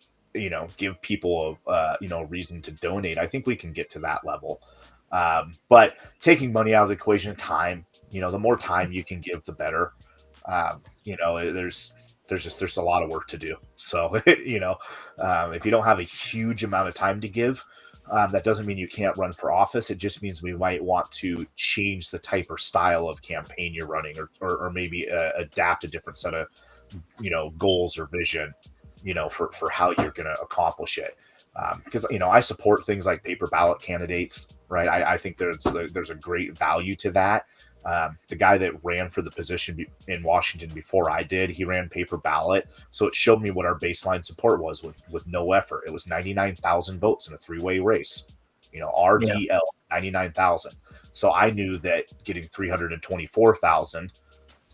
people a reason to donate, I think we can get to that level. But taking money out of the equation, time, the more time you can give, the better. There's a lot of work to do. So, if you don't have a huge amount of time to give, that doesn't mean you can't run for office. It just means we might want to change the type or style of campaign you're running, or maybe adapt a different set of, goals or vision, for how you're going to accomplish it. Because, I support things like paper ballot candidates, right? I think there's a great value to that. The guy that ran for the position in Washington before I did, he ran paper ballot. So it showed me what our baseline support was with no effort. It was 99,000 votes in a 3-way race, RTL, 99,000. So I knew that getting 324,000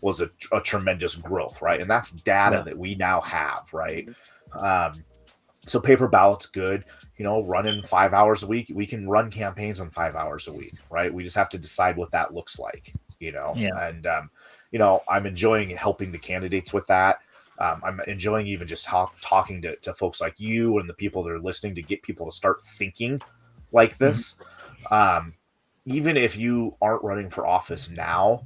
was a tremendous growth, right? And that's data that we now have, right? So paper ballot's good, running 5 hours a week. We can run campaigns on 5 hours a week, right? We just have to decide what that looks like, and, I'm enjoying helping the candidates with that. I'm enjoying even just talking to folks like you and the people that are listening, to get people to start thinking like this. Even if you aren't running for office now,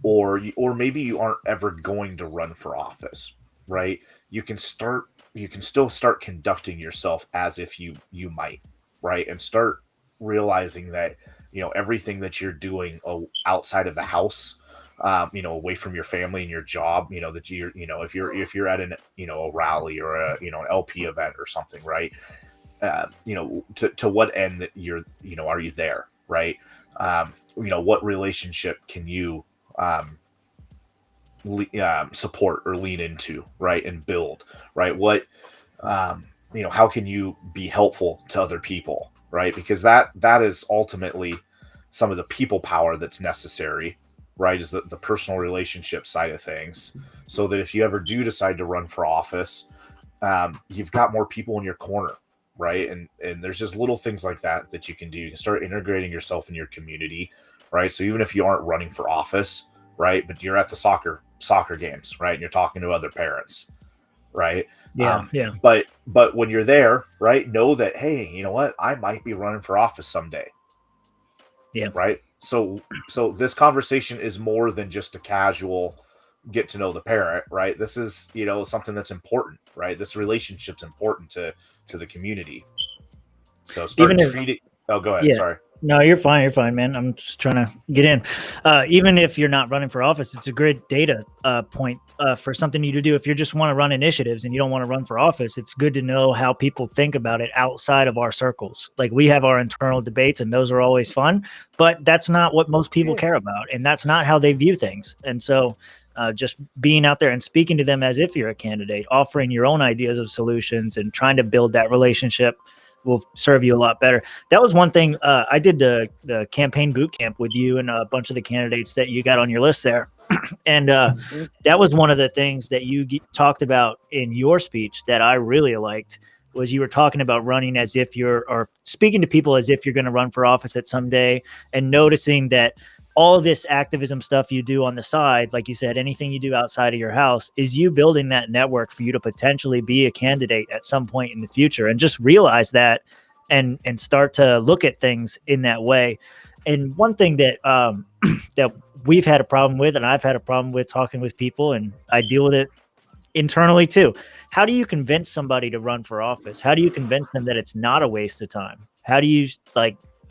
or maybe you aren't ever going to run for office, right? You can still start conducting yourself as if you might, right? And start realizing that, everything that you're doing outside of the house, away from your family and your job, that you're, if you're at a rally or an LP event or something, right? To what end that you're, are you there, right? What relationship can you support or lean into, right? And build, right? What, how can you be helpful to other people, right? Because that is ultimately some of the people power that's necessary, right? Is the personal relationship side of things. So that if you ever do decide to run for office, you've got more people in your corner, right? And there's just little things like that you can do. You can start integrating yourself in your community, right? So even if you aren't running for office, right, but you're at the soccer games, right, and you're talking to other parents, right? But when you're there, right, know that, hey, you know what, I might be running for office someday. Right. So this conversation is more than just a casual get to know the parent, right? This is, something that's important, right? This relationship's important to the community. So start treating. Oh, go ahead. Yeah. Sorry. No, you're fine. You're fine, man. I'm just trying to get in. Even if you're not running for office, it's a great data point for something you to do. If you just want to run initiatives and you don't want to run for office, it's good to know how people think about it outside of our circles. Like, we have our internal debates, and those are always fun, but that's not what most people care about, and that's not how they view things. And so just being out there and speaking to them as if you're a candidate, offering your own ideas of solutions and trying to build that relationship will serve you a lot better. That was one thing. I did the campaign boot camp with you and a bunch of the candidates that you got on your list there. And that was one of the things that you talked about in your speech that I really liked, was you were talking about running as if or speaking to people as if you're going to run for office at some day, and noticing that all this activism stuff you do on the side, like you said, anything you do outside of your house is you building that network for you to potentially be a candidate at some point in the future, and just realize that and start to look at things in that way. And one thing that that we've had a problem with, and I've had a problem with talking with people, and I deal with it internally too. How do you convince somebody to run for office? How do you convince them that it's not a waste of time? How do you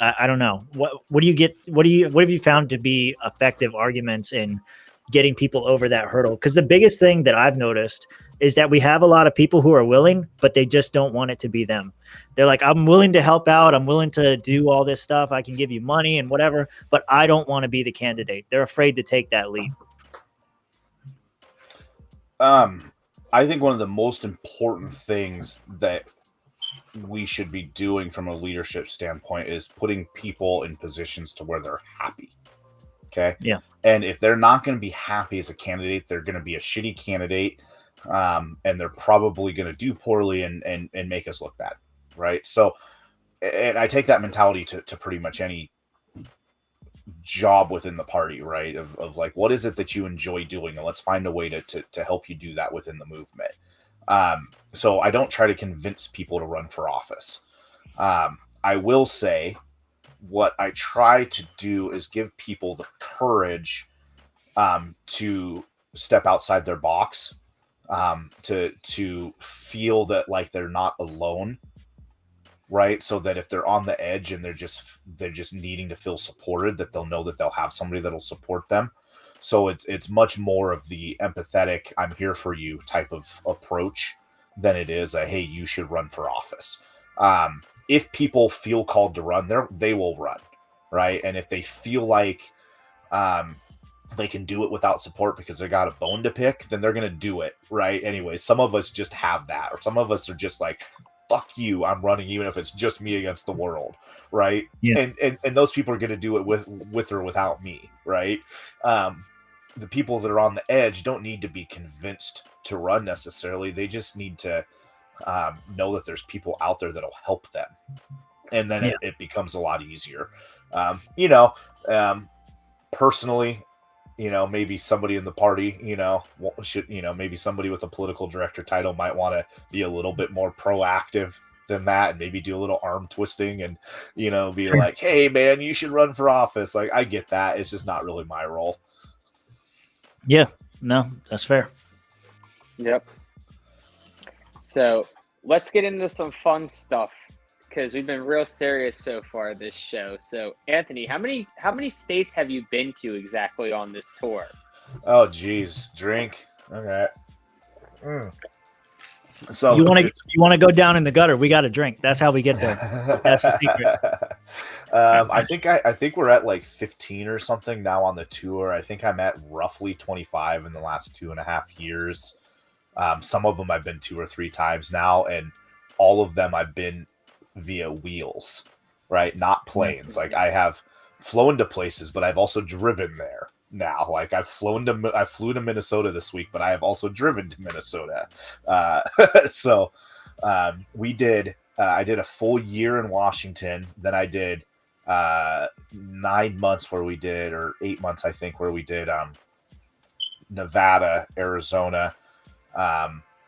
I don't know. What do you get? What have you found to be effective arguments in getting people over that hurdle? Because the biggest thing that I've noticed is that we have a lot of people who are willing, but they just don't want it to be them. They're like, I'm willing to help out. I'm willing to do all this stuff. I can give you money and whatever, but I don't want to be the candidate. They're afraid to take that leap. I think one of the most important things that we should be doing from a leadership standpoint is putting people in positions to where they're happy. Okay. Yeah. And if they're not going to be happy as a candidate, they're going to be a shitty candidate. And they're probably going to do poorly and make us look bad. Right. So, and I take that mentality to pretty much any job within the party, right? Of like, what is it that you enjoy doing? And let's find a way to help you do that within the movement. So I don't try to convince people to run for office. I will say what I try to do is give people the courage to step outside their box, to feel that like they're not alone, right? So that if they're on the edge and they're just needing to feel supported, that they'll know that they'll have somebody that'll support them. So it's much more of the empathetic, I'm here for you type of approach than it is a, hey, you should run for office. If people feel called to run, they will run, right? And if they feel like they can do it without support because they got a bone to pick, then they're going to do it, right? Anyway, some of us just have that, or some of us are just like, fuck you, I'm running even if it's just me against the world, right? Yeah. And those people are going to do it with or without me, right? The people that are on the edge don't need to be convinced to run necessarily. They just need to know that there's people out there that'll help them. And then it becomes a lot easier. Personally, maybe somebody in the party, maybe somebody with a political director title might want to be a little bit more proactive than that, and maybe do a little arm twisting and, be like, hey man, you should run for office. Like, I get that. It's just not really my role. Yeah, no, that's fair. Yep. So let's get into some fun stuff, because we've been real serious so far this show. So Anthony, how many states have you been to exactly on this tour? Oh geez, drink. Okay. So you want to go down in the gutter? We got to drink. That's how we get there. That's the secret. I think we're at like 15 or something now on the tour. I think I'm at roughly 25 in the last 2.5 years. Some of them I've been 2 or 3 times now, and all of them I've been via wheels, right? Not planes. Like, I have flown to places, but I've also driven there now. Like, I flew to Minnesota this week, but I have also driven to Minnesota. So we did, I did a full year in Washington. Then I did 9 months where we did, or 8 months, I think, where we did Nevada, Arizona,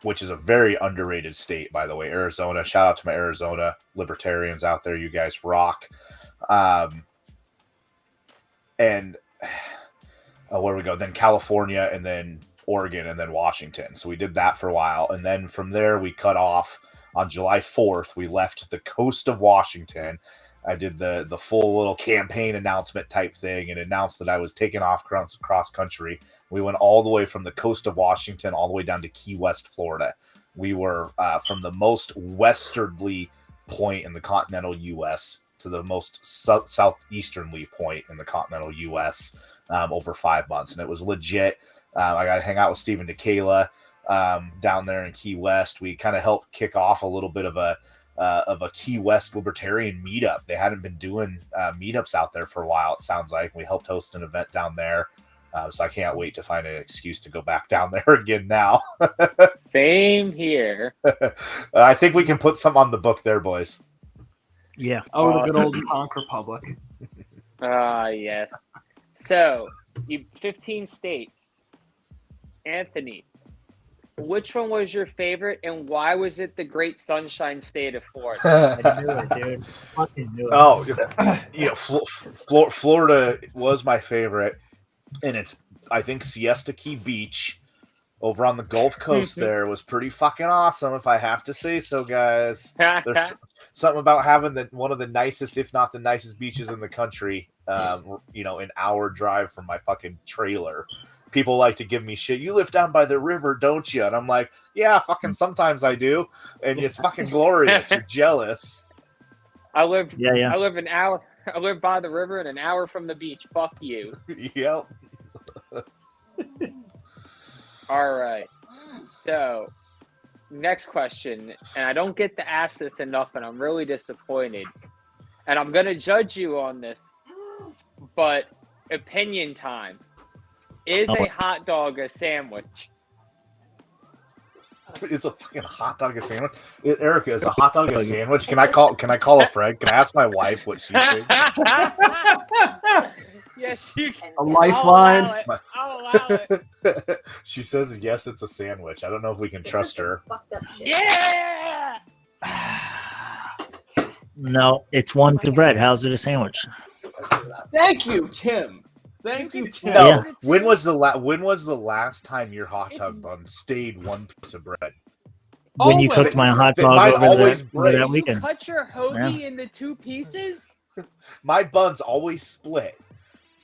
which is a very underrated state, by the way. Arizona, shout out to my Arizona Libertarians out there. You guys rock. And where we go, then California, and then Oregon, and then Washington. So we did that for a while. And then from there, we cut off on July 4th. We left the coast of Washington. I did the full little campaign announcement type thing and announced that I was taking off cross country. We went all the way from the coast of Washington all the way down to Key West, Florida. We were from the most westerly point in the continental U.S. to the most southeasternly point in the continental U.S. Over 5 months. And it was legit. I got to hang out with Stephen DeKayla down there in Key West. We kind of helped kick off a little bit of a Key West Libertarian meetup. They hadn't been doing meetups out there for a while, it sounds like. We helped host an event down there. So I can't wait to find an excuse to go back down there again now. Same here. I think we can put some on the book there, boys. Yeah. Oh, the good Awesome. old Conch Republic. Yes. So, 15 states. Anthony, which one was your favorite, and why was it the great sunshine state of Florida? I knew it, dude. Fucking knew it. Oh, yeah, Florida was my favorite, and it's, I think, Siesta Key Beach over on the Gulf Coast there was pretty fucking awesome, if I have to say so, guys. There's something about having one of the nicest, if not the nicest beaches in the country, an hour drive from my fucking trailer. People like to give me shit. You live down by the river, don't you? And I'm like, yeah, fucking sometimes I do. And it's fucking glorious. You're jealous. I live Yeah. I live an hour. I live by the river and an hour from the beach. Fuck you. Yep. All right. So, next question, and I don't get to ask this enough, and I'm really disappointed. And I'm gonna judge you on this, but opinion time. Is a hot dog a sandwich? Is a fucking hot dog a sandwich? Erica, is a hot dog a sandwich? Can I call a friend? Can I ask my wife what she thinks? Yes, you can. A lifeline. I'll allow it. She says yes, it's a sandwich. I don't know if we can trust her. Fucked up shit. Yeah. No, it's one to bread. How's it a sandwich? Thank you, Tim. Thank you, Tim. No. Yeah. When was the last time your hot dog bun stayed one piece of bread? When you Always. cooked my hot Mine dog over always that break. You weekend. cut your hoagie into 2 pieces? My buns always split.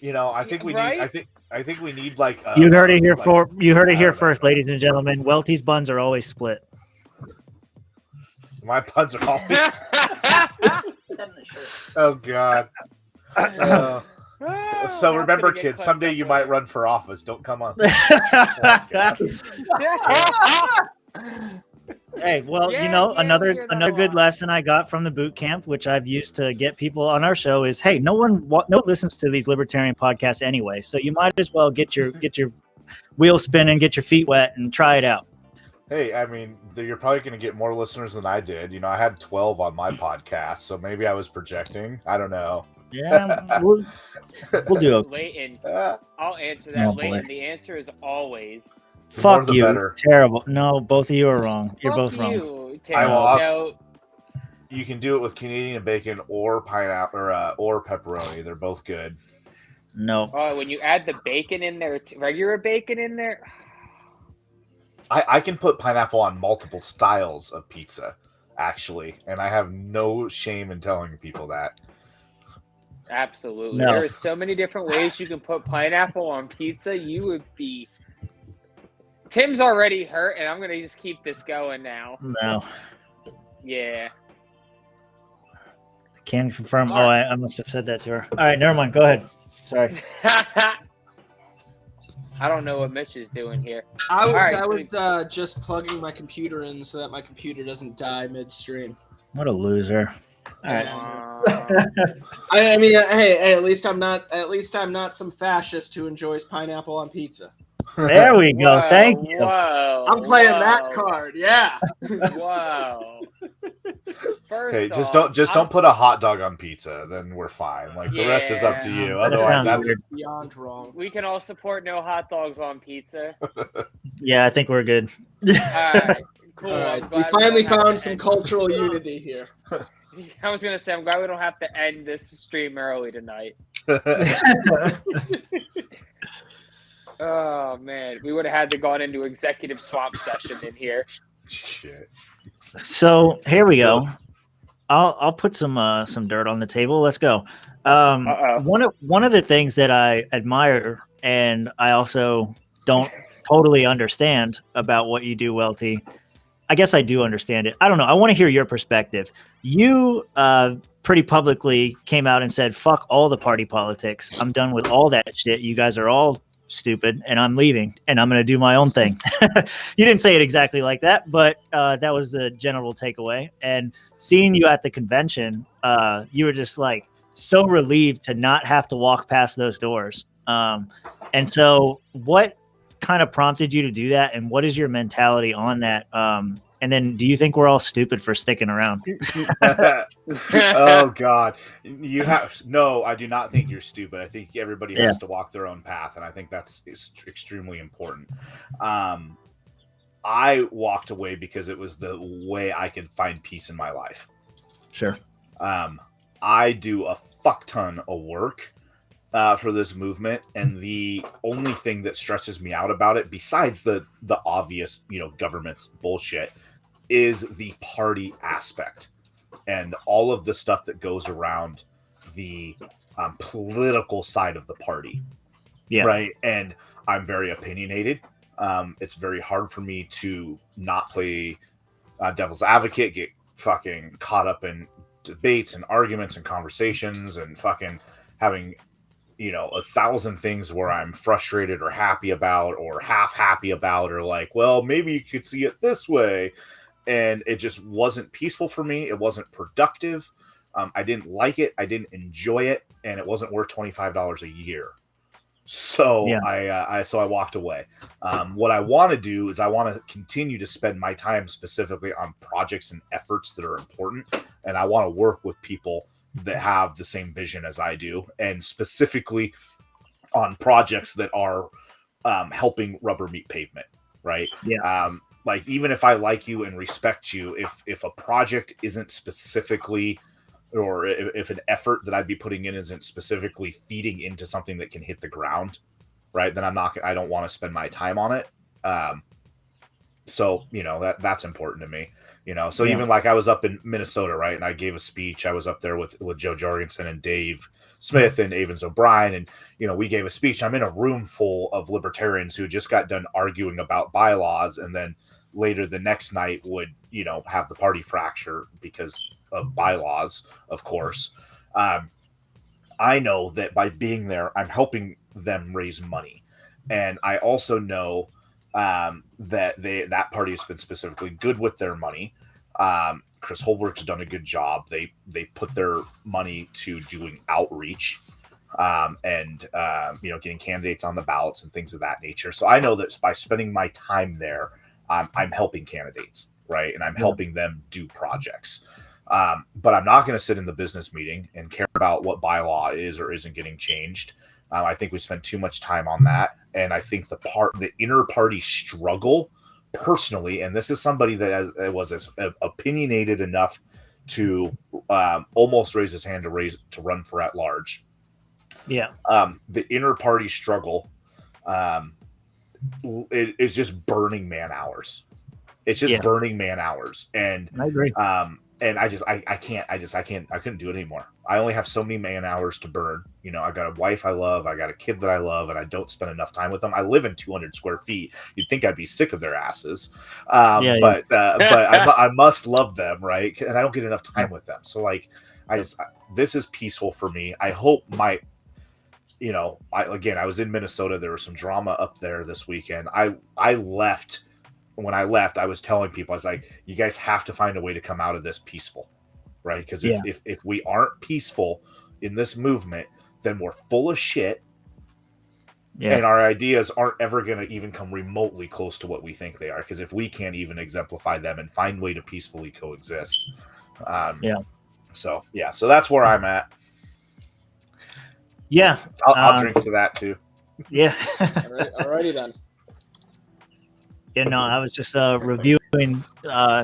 I think we Right? need. I think we need like. You heard it here You heard it I here don't know. first, ladies and gentlemen. Welty's buns are always split. My buns are always. Put that in the shirt. Oh God. So That's remember, gonna get kids, cut someday up you later. might run for office. Don't come on. Hey, well, Yeah, another you're not good wrong. lesson I got from the boot camp, which I've used to get people on our show, is hey, no one listens to these libertarian podcasts anyway, so you might as well get your wheel spinning, get your feet wet, and try it out. Hey, I mean, you're probably going to get more listeners than I did. I had 12 on my podcast, so maybe I was projecting. I don't know. Yeah, we'll do okay. Leighton, Uh, I'll answer that. Oh, boy. Leighton, the answer is always. The more Fuck the you. better. Terrible. No, both of you are wrong. You're Fuck both wrong. you, Tim. I will also- No, You can do it with Canadian bacon or pineapple or pepperoni. They're both good. No. when you add the bacon in there, regular bacon in there. I can put pineapple on multiple styles of pizza, actually, and I have no shame in telling people that. Absolutely. No. There are so many different ways you can put pineapple on pizza. You would be. Tim's already hurt, and I'm gonna just keep this going now. No. Yeah. Can confirm. All right. I must have said that to her. All right, never mind. Go ahead. Sorry. I don't know what Mitch is doing here. I was Alright, just plugging my computer in so that my computer doesn't die midstream. What a loser. All right. I mean, hey, at least I'm not some fascist who enjoys pineapple on pizza. There we go. Whoa, Thank you. Whoa, I'm playing whoa, that card. Yeah. Whoa. First Hey, off, don't put a hot dog on pizza. Then we're fine. Like the rest is up to Yeah. you. That Otherwise, sounds that's weird. Beyond wrong. We can all support no hot dogs on pizza. Yeah, I think we're good. All right, cool. All I'm right, we glad finally don't have found to some end- cultural unity here. I was gonna say, I'm glad we don't have to end this stream early tonight. Oh man, we would have had to gone into executive swap session in here. shit. So here we go. I'll put some dirt on the table. Let's go. Uh-oh. One of the things that I admire and I also don't totally understand about what you do, Welty. I guess I do understand it. I don't know. I want to hear your perspective. You pretty publicly came out and said, "Fuck all the party politics. I'm done with all that shit. You guys are all stupid, and I'm leaving, and I'm going to do my own thing." You didn't say it exactly like that, but that was the general takeaway. And seeing you at the convention, you were just like so relieved to not have to walk past those doors. And so what kind of prompted you to do that, and what is your mentality on that? And then do you think we're all stupid for sticking around? Oh God, you have no. I do not think you're stupid. I think everybody has to walk their own path, and I think that's extremely important. I walked away because it was the way I could find peace in my life. Sure. I do a fuck ton of work for this movement, and the only thing that stresses me out about it, besides the obvious, government's bullshit, is the party aspect and all of the stuff that goes around the political side of the party. Yeah. Right. And I'm very opinionated. It's very hard for me to not play devil's advocate, get fucking caught up in debates and arguments and conversations and fucking having 1,000 things where I'm frustrated or happy about or half happy about, or like, well, maybe you could see it this way. And it just wasn't peaceful for me. It wasn't productive. I didn't like it. I didn't enjoy it. And it wasn't worth $25 a year. So I walked away. What I want to do is I want to continue to spend my time specifically on projects and efforts that are important. And I want to work with people that have the same vision as I do, and specifically on projects that are helping rubber meet pavement, right? Yeah. Like, even if I like you and respect you, if a project isn't specifically, or if an effort that I'd be putting in isn't specifically feeding into something that can hit the ground, right, then I don't want to spend my time on it. So, that's important to me, so even like I was up in Minnesota, right. And I gave a speech. I was up there with Joe Jorgensen and Dave Smith and Avens O'Brien. And, we gave a speech. I'm in a room full of libertarians who just got done arguing about bylaws. And then later the next night would, have the party fracture because of bylaws, of course. I know that by being there, I'm helping them raise money. And I also know that party has been specifically good with their money. Chris Holbrook's done a good job. They put their money to doing outreach, and getting candidates on the ballots and things of that nature. So I know that by spending my time there, I'm helping candidates, right? And I'm helping them do projects. But I'm not going to sit in the business meeting and care about what bylaw is or isn't getting changed. I think we spend too much time on that. And I think the inner party struggle personally, and this is somebody that was opinionated enough to almost raise his hand to run for at large. Yeah. The inner party struggle is just burning man hours. It's just burning man hours. And I agree. And I couldn't do it anymore. I only have so many man hours to burn. I've got a wife I love. I got a kid that I love, and I don't spend enough time with them. I live in 200 square feet. You'd think I'd be sick of their asses. But I must love them, right? And I don't get enough time with them. So this is peaceful for me. I hope I was in Minnesota. There was some drama up there this weekend. I left. When I left, I was telling people, I was like, you guys have to find a way to come out of this peaceful, right? Because if we aren't peaceful in this movement, then we're full of shit, and our ideas aren't ever going to even come remotely close to what we think they are. Because if we can't even exemplify them and find a way to peacefully coexist. So that's where I'm at. Yeah. I'll drink to that too. Yeah. Alrighty then. I was just reviewing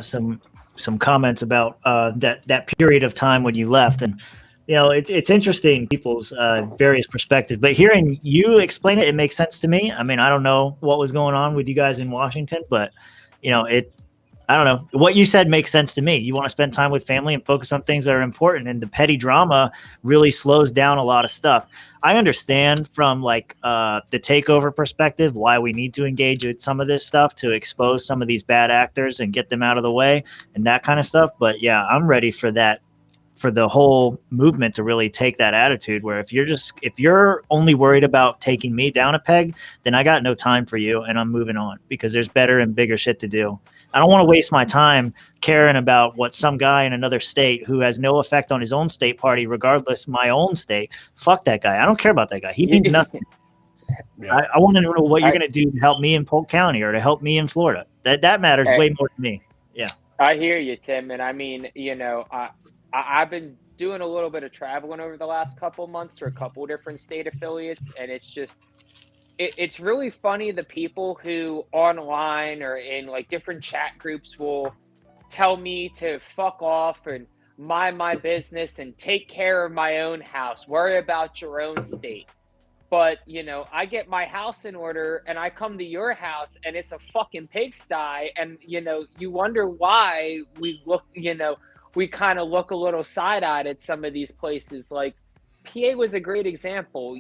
some comments about that period of time when you left, and it's interesting people's various perspectives. But hearing you explain it, it makes sense to me. I mean, I don't know what was going on with you guys in Washington, but I don't know. What you said makes sense to me. You want to spend time with family and focus on things that are important, and the petty drama really slows down a lot of stuff. I understand from the takeover perspective why we need to engage with some of this stuff to expose some of these bad actors and get them out of the way and that kind of stuff. But yeah, I'm ready for that, for the whole movement to really take that attitude where if you're only worried about taking me down a peg, then I got no time for you and I'm moving on because there's better and bigger shit to do. I don't want to waste my time caring about what some guy in another state who has no effect on his own state party, regardless my own state. Fuck that guy. I don't care about that guy. He means nothing. Yeah. I want to know what you're going to do to help me in Polk County or to help me in Florida. That matters way more to me. I hear you, Tim, and I mean, I've been doing a little bit of traveling over the last couple months to a couple different state affiliates, and it's just it's really funny the people who online or in like different chat groups will tell me to fuck off and mind my business and take care of my own house, worry about your own state. But, I get my house in order and I come to your house and it's a fucking pigsty. And, you wonder why we look, we kind of look a little side-eyed at some of these places. Like, PA was a great example,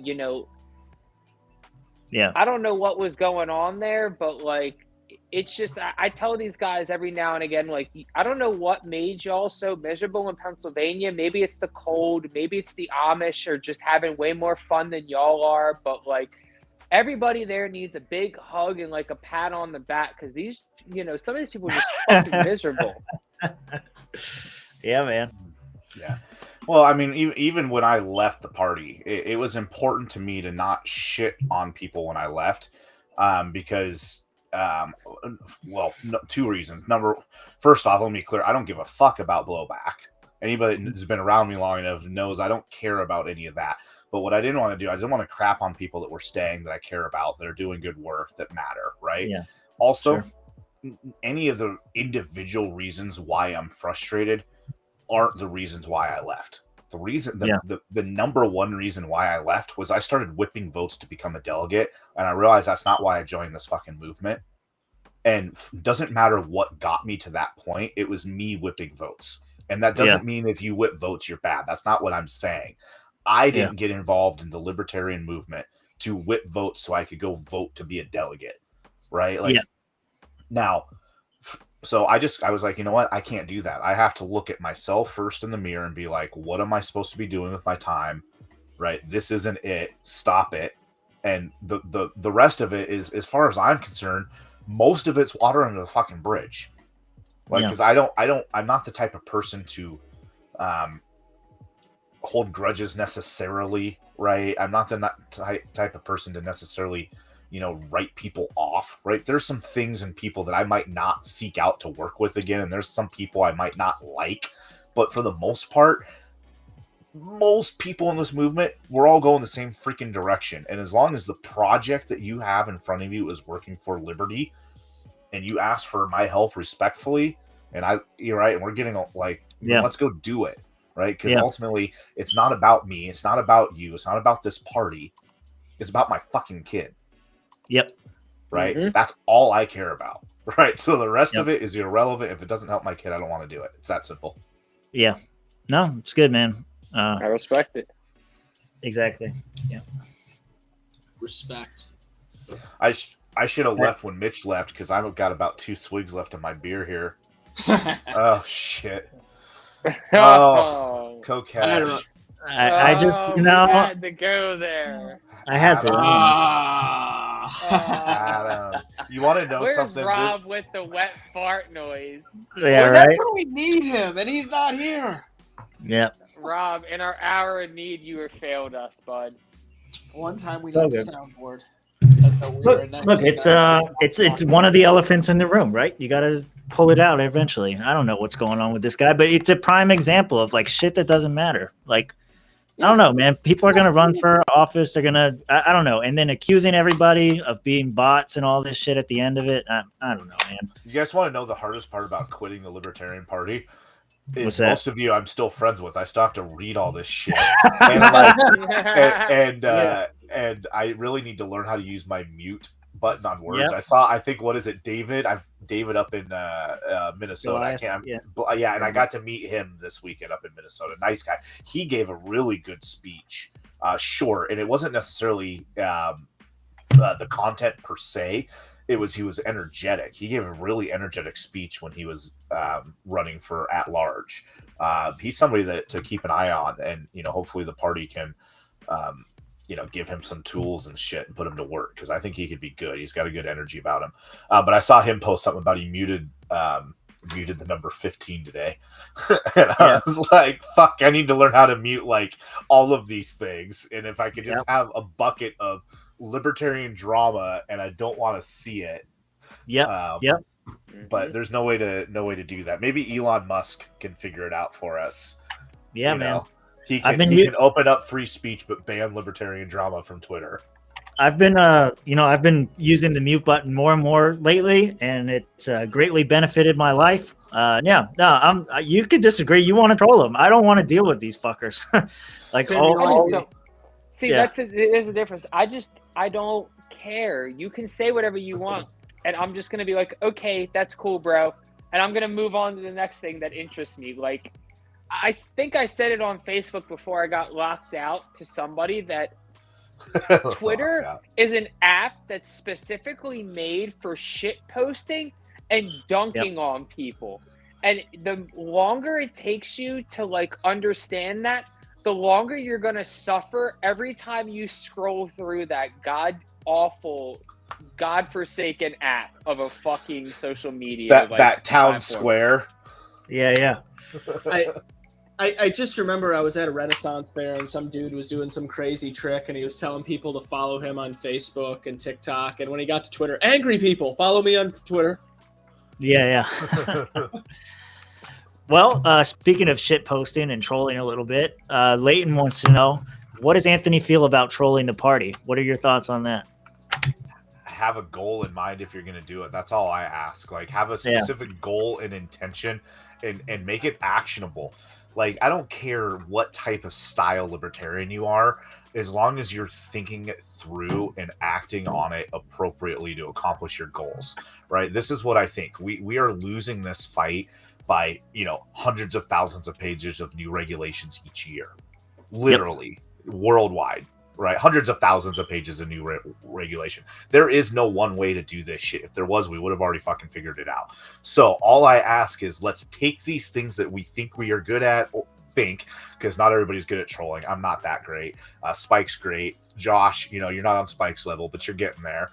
Yeah. I don't know what was going on there, but like, it's just, I tell these guys every now and again, like, I don't know what made y'all so miserable in Pennsylvania. Maybe it's the cold, maybe it's the Amish or just having way more fun than y'all are. But like, everybody there needs a big hug and like a pat on the back because these, some of these people are just fucking miserable. Yeah, man. Yeah. Well, I mean, even when I left the party, it was important to me to not shit on people when I left, because, two reasons. First off, let me be clear: I don't give a fuck about blowback. Anybody who's been around me long enough knows I don't care about any of that. But what I didn't want to do, I didn't want to crap on people that were staying that I care about, that are doing good work, that matter, right? Yeah. Also, any of the individual reasons why I'm frustrated aren't the reasons why I left. The number one reason why I left was I started whipping votes to become a delegate, and I realized that's not why I joined this fucking movement. And doesn't matter what got me to that point, it was me whipping votes. And that doesn't mean if you whip votes, you're bad. That's not what I'm saying. I didn't get involved in the Libertarian movement to whip votes so I could go vote to be a delegate, right? Like, now, so I was like, you know what? I can't do that. I have to look at myself first in the mirror and be like, what am I supposed to be doing with my time? Right? This isn't it. Stop it. And the rest of it is, as far as I'm concerned, most of it's water under the fucking bridge. Like, because I'm not the type of person to hold grudges necessarily, right? I'm not the type of person to necessarily, write people off, right? There's some things and people that I might not seek out to work with again, and there's some people I might not like, but for the most part, most people in this movement, we're all going the same freaking direction. And as long as the project that you have in front of you is working for liberty, and you ask for my help respectfully, and you're right, and we're getting like, let's go do it, right? Because ultimately, it's not about me, it's not about you, it's not about this party, it's about my fucking kid. Yep. Right? Mm-hmm. That's all I care about. Right? So the rest of it is irrelevant. If it doesn't help my kid, I don't want to do it. It's that simple. Yeah. No, it's good, man. I respect it. Exactly. Yeah. Respect. I should have left when Mitch left because I've got about 2 swigs left of my beer here. Oh, shit. Oh, Cocash. I just, you had to go there. I had to. Adam, you want to know Where's something? Rob with the wet fart noise? Yeah, Whenever right. we need him, and he's not here. Yeah. Rob, in our hour of need, you have failed us, bud. One time we So need a good. soundboard. That's how we were Look, it's one of the elephants in the room, right? You got to pull it out eventually. I don't know what's going on with this guy, but it's a prime example of like shit that doesn't matter. Like, I don't know, man. People are going to run for office. They're going to, I don't know. And then accusing everybody of being bots and all this shit at the end of it. I don't know, man. You guys want to know the hardest part about quitting the Libertarian Party? What's that? Most of you I'm still friends with. I still have to read all this shit. And I really need to learn how to use my mute button on words. Yep. I think, what is it, David? David up in Minnesota. Goliath, And I got to meet him this weekend up in Minnesota. Nice guy. He gave a really good speech, short, and it wasn't necessarily the content per se. He was energetic. He gave a really energetic speech when he was running for at large. He's somebody to keep an eye on, and hopefully the party can give him some tools and shit and put him to work, because I think he could be good. He's got a good energy about him. But I saw him post something about he muted the number 15 today. And I was like, fuck, I need to learn how to mute like all of these things. And if I could just have a bucket of libertarian drama, and I don't want to see it. Yep. But there's no way to do that. Maybe Elon Musk can figure it out for us. Yeah, You man. know? He can open up free speech but ban libertarian drama from Twitter. I've been using the mute button more and more lately, and it's greatly benefited my life. You could disagree. You want to troll them. I don't want to deal with these fuckers. Like Tim, all, you're I just all- don't. See, Yeah. there's a difference. I don't care. You can say whatever you want, and I'm just gonna be like, okay, that's cool, bro, and I'm gonna move on to the next thing that interests me. Like, I think I said it on Facebook before I got locked out to somebody that Twitter Yeah. is an app that's specifically made for shit posting and dunking on people. And the longer it takes you to like understand that, the longer you're going to suffer every time you scroll through that god awful, godforsaken app of a fucking social media. That town platform. square. yeah. I just remember I was at a Renaissance fair and some dude was doing some crazy trick and he was telling people to follow him on Facebook and TikTok. And when he got to Twitter, angry people, follow me on Twitter. Yeah. Well, speaking of shit posting and trolling a little bit, Leighton wants to know, what does Anthony feel about trolling the party? What are your thoughts on that? Have a goal in mind if you're going to do it. That's all I ask. Like, have a specific goal and intention and make it actionable. Like, I don't care what type of style libertarian you are, as long as you're thinking it through and acting on it appropriately to accomplish your goals, right? This is what I think. We are losing this fight by, hundreds of thousands of pages of new regulations each year, literally worldwide, right? Hundreds of thousands of pages of new regulation. There is no one way to do this shit. If there was, we would have already fucking figured it out. So all I ask is, let's take these things that we think we are good at, because not everybody's good at trolling. I'm not that great. Spike's great. Josh, you're not on Spike's level, but you're getting there,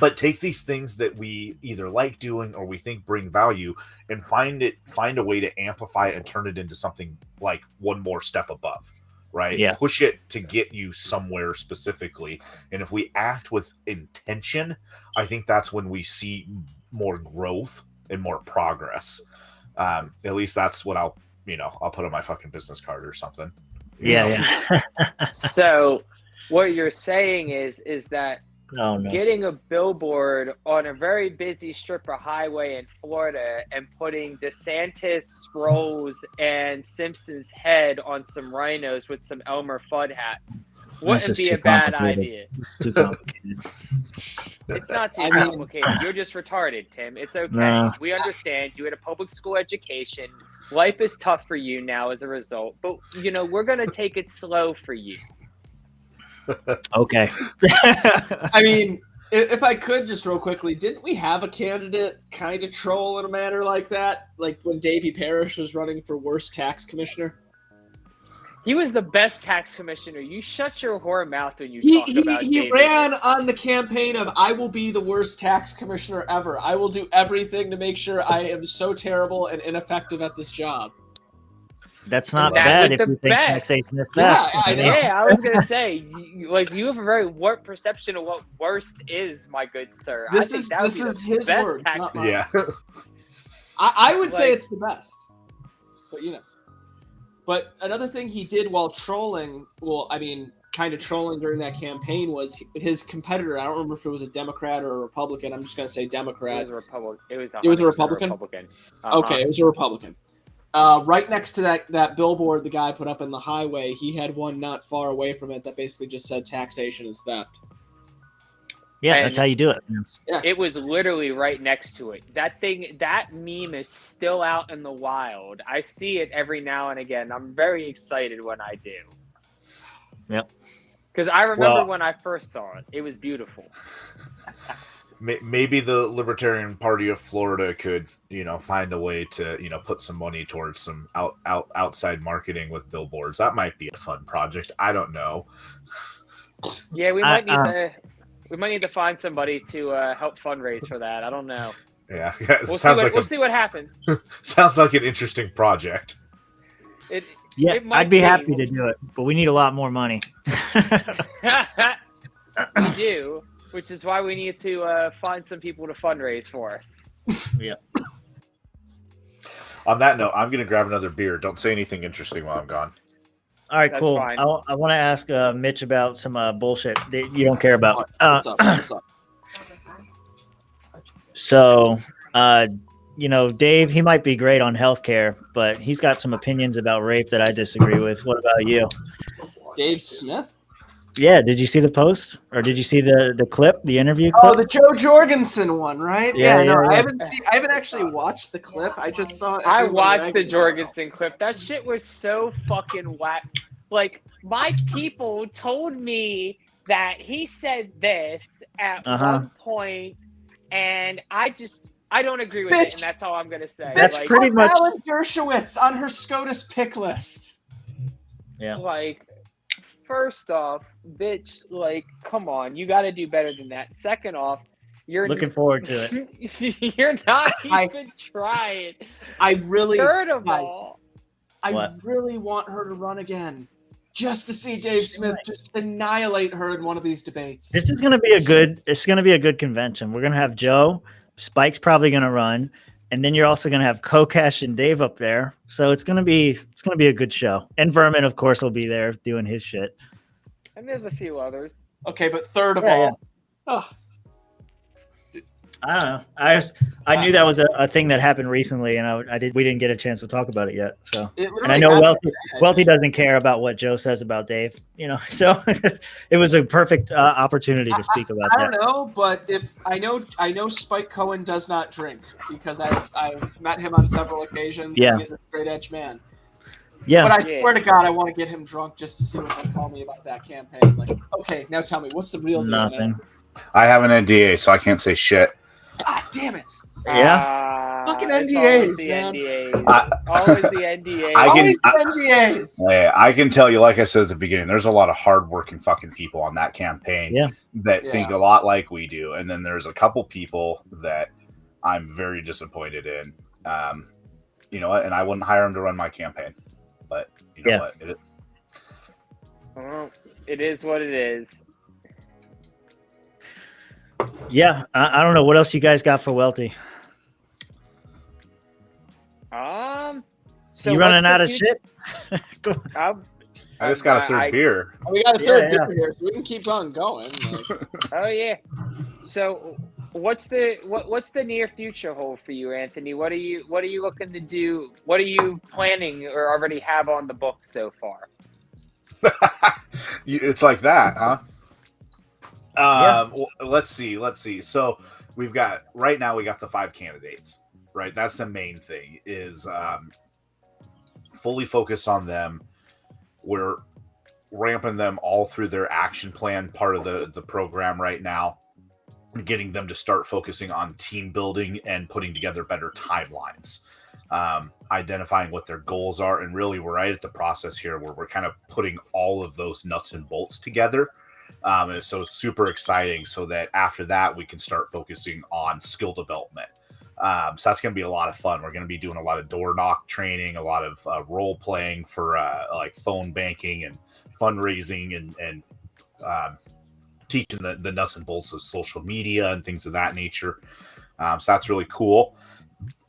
But take these things that we either like doing or we think bring value and find a way to amplify it and turn it into something like one more step above, right? Yeah. Push it to get you somewhere specifically. And if we act with intention, I think that's when we see more growth and more progress. At least that's what I'll put on my fucking business card or something. Yeah. So what you're saying is that Oh, no. getting a billboard on a very busy strip of highway in Florida and putting DeSantis, Sproles, and Simpson's head on some rhinos with some Elmer Fudd hats wouldn't is be too a bad complicated. idea. It's too complicated. It's not too I mean- complicated. You're just retarded, Tim. It's okay. No. We understand. You had a public school education. Life is tough for you now as a result. But, we're going to take it slow for you. Okay. I mean, if I could just real quickly, didn't we have a candidate kind of troll in a manner like that? Like when Davy Parrish was running for worst tax commissioner? He was the best tax commissioner. You shut your whore mouth when you talk He about David. ran on the campaign of, I will be the worst tax commissioner ever. I will do everything to make sure I am so terrible and ineffective at this job. That's not That bad was if the you think best. taxation is Yeah, theft. I know. Yeah, I was gonna say, you have a very warped perception of what worst is, my good sir. I This think is that would this be is the his best word, tax not mine. Yeah. I would say Like- it's the best, but But another thing he did while trolling, kind of trolling during that campaign, was his competitor. I don't remember if it was a Democrat or a Republican. I'm just going to say It Democrat. was a Republican. It was It was a 100% Republican? Republican. Uh-huh. Okay, it was a Republican. Right next to that billboard the guy put up in the highway, he had one not far away from it that basically just said taxation is theft. Yeah, And- that's how you do it. It was literally right next to it. That meme is still out in the wild. I see it every now and again. I'm very excited when I do. Yep. Because I remember Well- when I first saw it. It was beautiful. Maybe the Libertarian Party of Florida could, find a way to, put some money towards some outside marketing with billboards. That might be a fun project. I don't know. Yeah, we might need to find somebody to help fundraise for that. I don't know. Yeah, We'll sounds see what happens. sounds like an interesting project. It Yeah, It might I'd be be. happy to do it, but we need a lot more money. We do, which is why we need to find some people to fundraise for us. Yeah. On that note, I'm gonna grab another beer. Don't say anything interesting while I'm gone. All right, That's cool. fine. I want to ask Mitch about some bullshit that you don't care about. What's up? What's up? So, Dave, he might be great on healthcare, but he's got some opinions about rape that I disagree with. What about you? Dave Smith? Yeah, did you see the post or did you see the clip, the interview Oh, clip? the Joe Jorgensen one, right? Yeah, No, yeah. I haven't actually watched the clip. I just saw. I everyone watched the ragging Jorgensen clip. That shit was so fucking whack. Like, my people told me that he said this at one point, and I don't agree with it, Bitch. and that's all I'm gonna say. That's like, pretty Put much- Alan Dershowitz on her SCOTUS pick list. Yeah. Like, first off, bitch, like, come on, you got to do better than that. Second off, you're Looking forward to it. you're not I- even trying. I really, Third of guys, all, I What? really want her to run again, just to see Dave Smith just annihilate her in one of these debates. This is going to be a good convention. We're going to have Joe, Spike's probably going to run, and then you're also going to have Kokesh and Dave up there. So it's going to be a good show. And Vermin, of course, will be there doing his shit. and there's a few others. Okay, but third of Yeah, all, ugh, I don't know. I knew that was a thing that happened recently, and we didn't get a chance to talk about it yet. So, it and I literally know happened Welti today, I Welti think. doesn't care about what Joe says about Dave. So it was a perfect opportunity to speak about I that. don't know, but if I know Spike Cohen does not drink because I've met him on several occasions. Yeah. And he's a straight edge man. Yeah, But I Yeah. swear to God, I want to get him drunk just to see what he'll tell me about that campaign. Like, okay, now tell me, what's the real deal? nothing. I have an NDA, so I can't say shit. Ah, damn it! Yeah, Fucking It's always NDAs, the man. NDAs. Always the NDAs. I can- Always the NDAs. Yeah, I can tell you, like I said at the beginning, there's a lot of hardworking fucking people on that campaign Yeah. that Yeah. think a lot like we do, and then there's a couple people that I'm very disappointed in. You know what? And I wouldn't hire them to run my campaign, but you know Yeah. what? Well, it is what it is. yeah. I don't know what else you guys got for Welty. So You what's running the out of future- shit? Go on. I just got a third beer. We got a Yeah, third yeah. beer here, so we can keep on going. Like, Oh yeah. So what's the near future hold for you, Anthony? What are you looking to do? What are you planning or already have on the books so far? It's like that, huh? Yeah. Well, let's see. So right now we got the 5 candidates, right? That's the main thing is fully focus on them. We're ramping them all through their action plan part of the program right now, getting them to start focusing on team building and putting together better timelines, identifying what their goals are. And really, we're right at the process here where we're kind of putting all of those nuts and bolts together. And it's so super exciting so that after that, we can start focusing on skill development. So that's going to be a lot of fun. We're going to be doing a lot of door knock training, a lot of role playing for like phone banking and fundraising and teaching the nuts and bolts of social media and things of that nature. So that's really cool.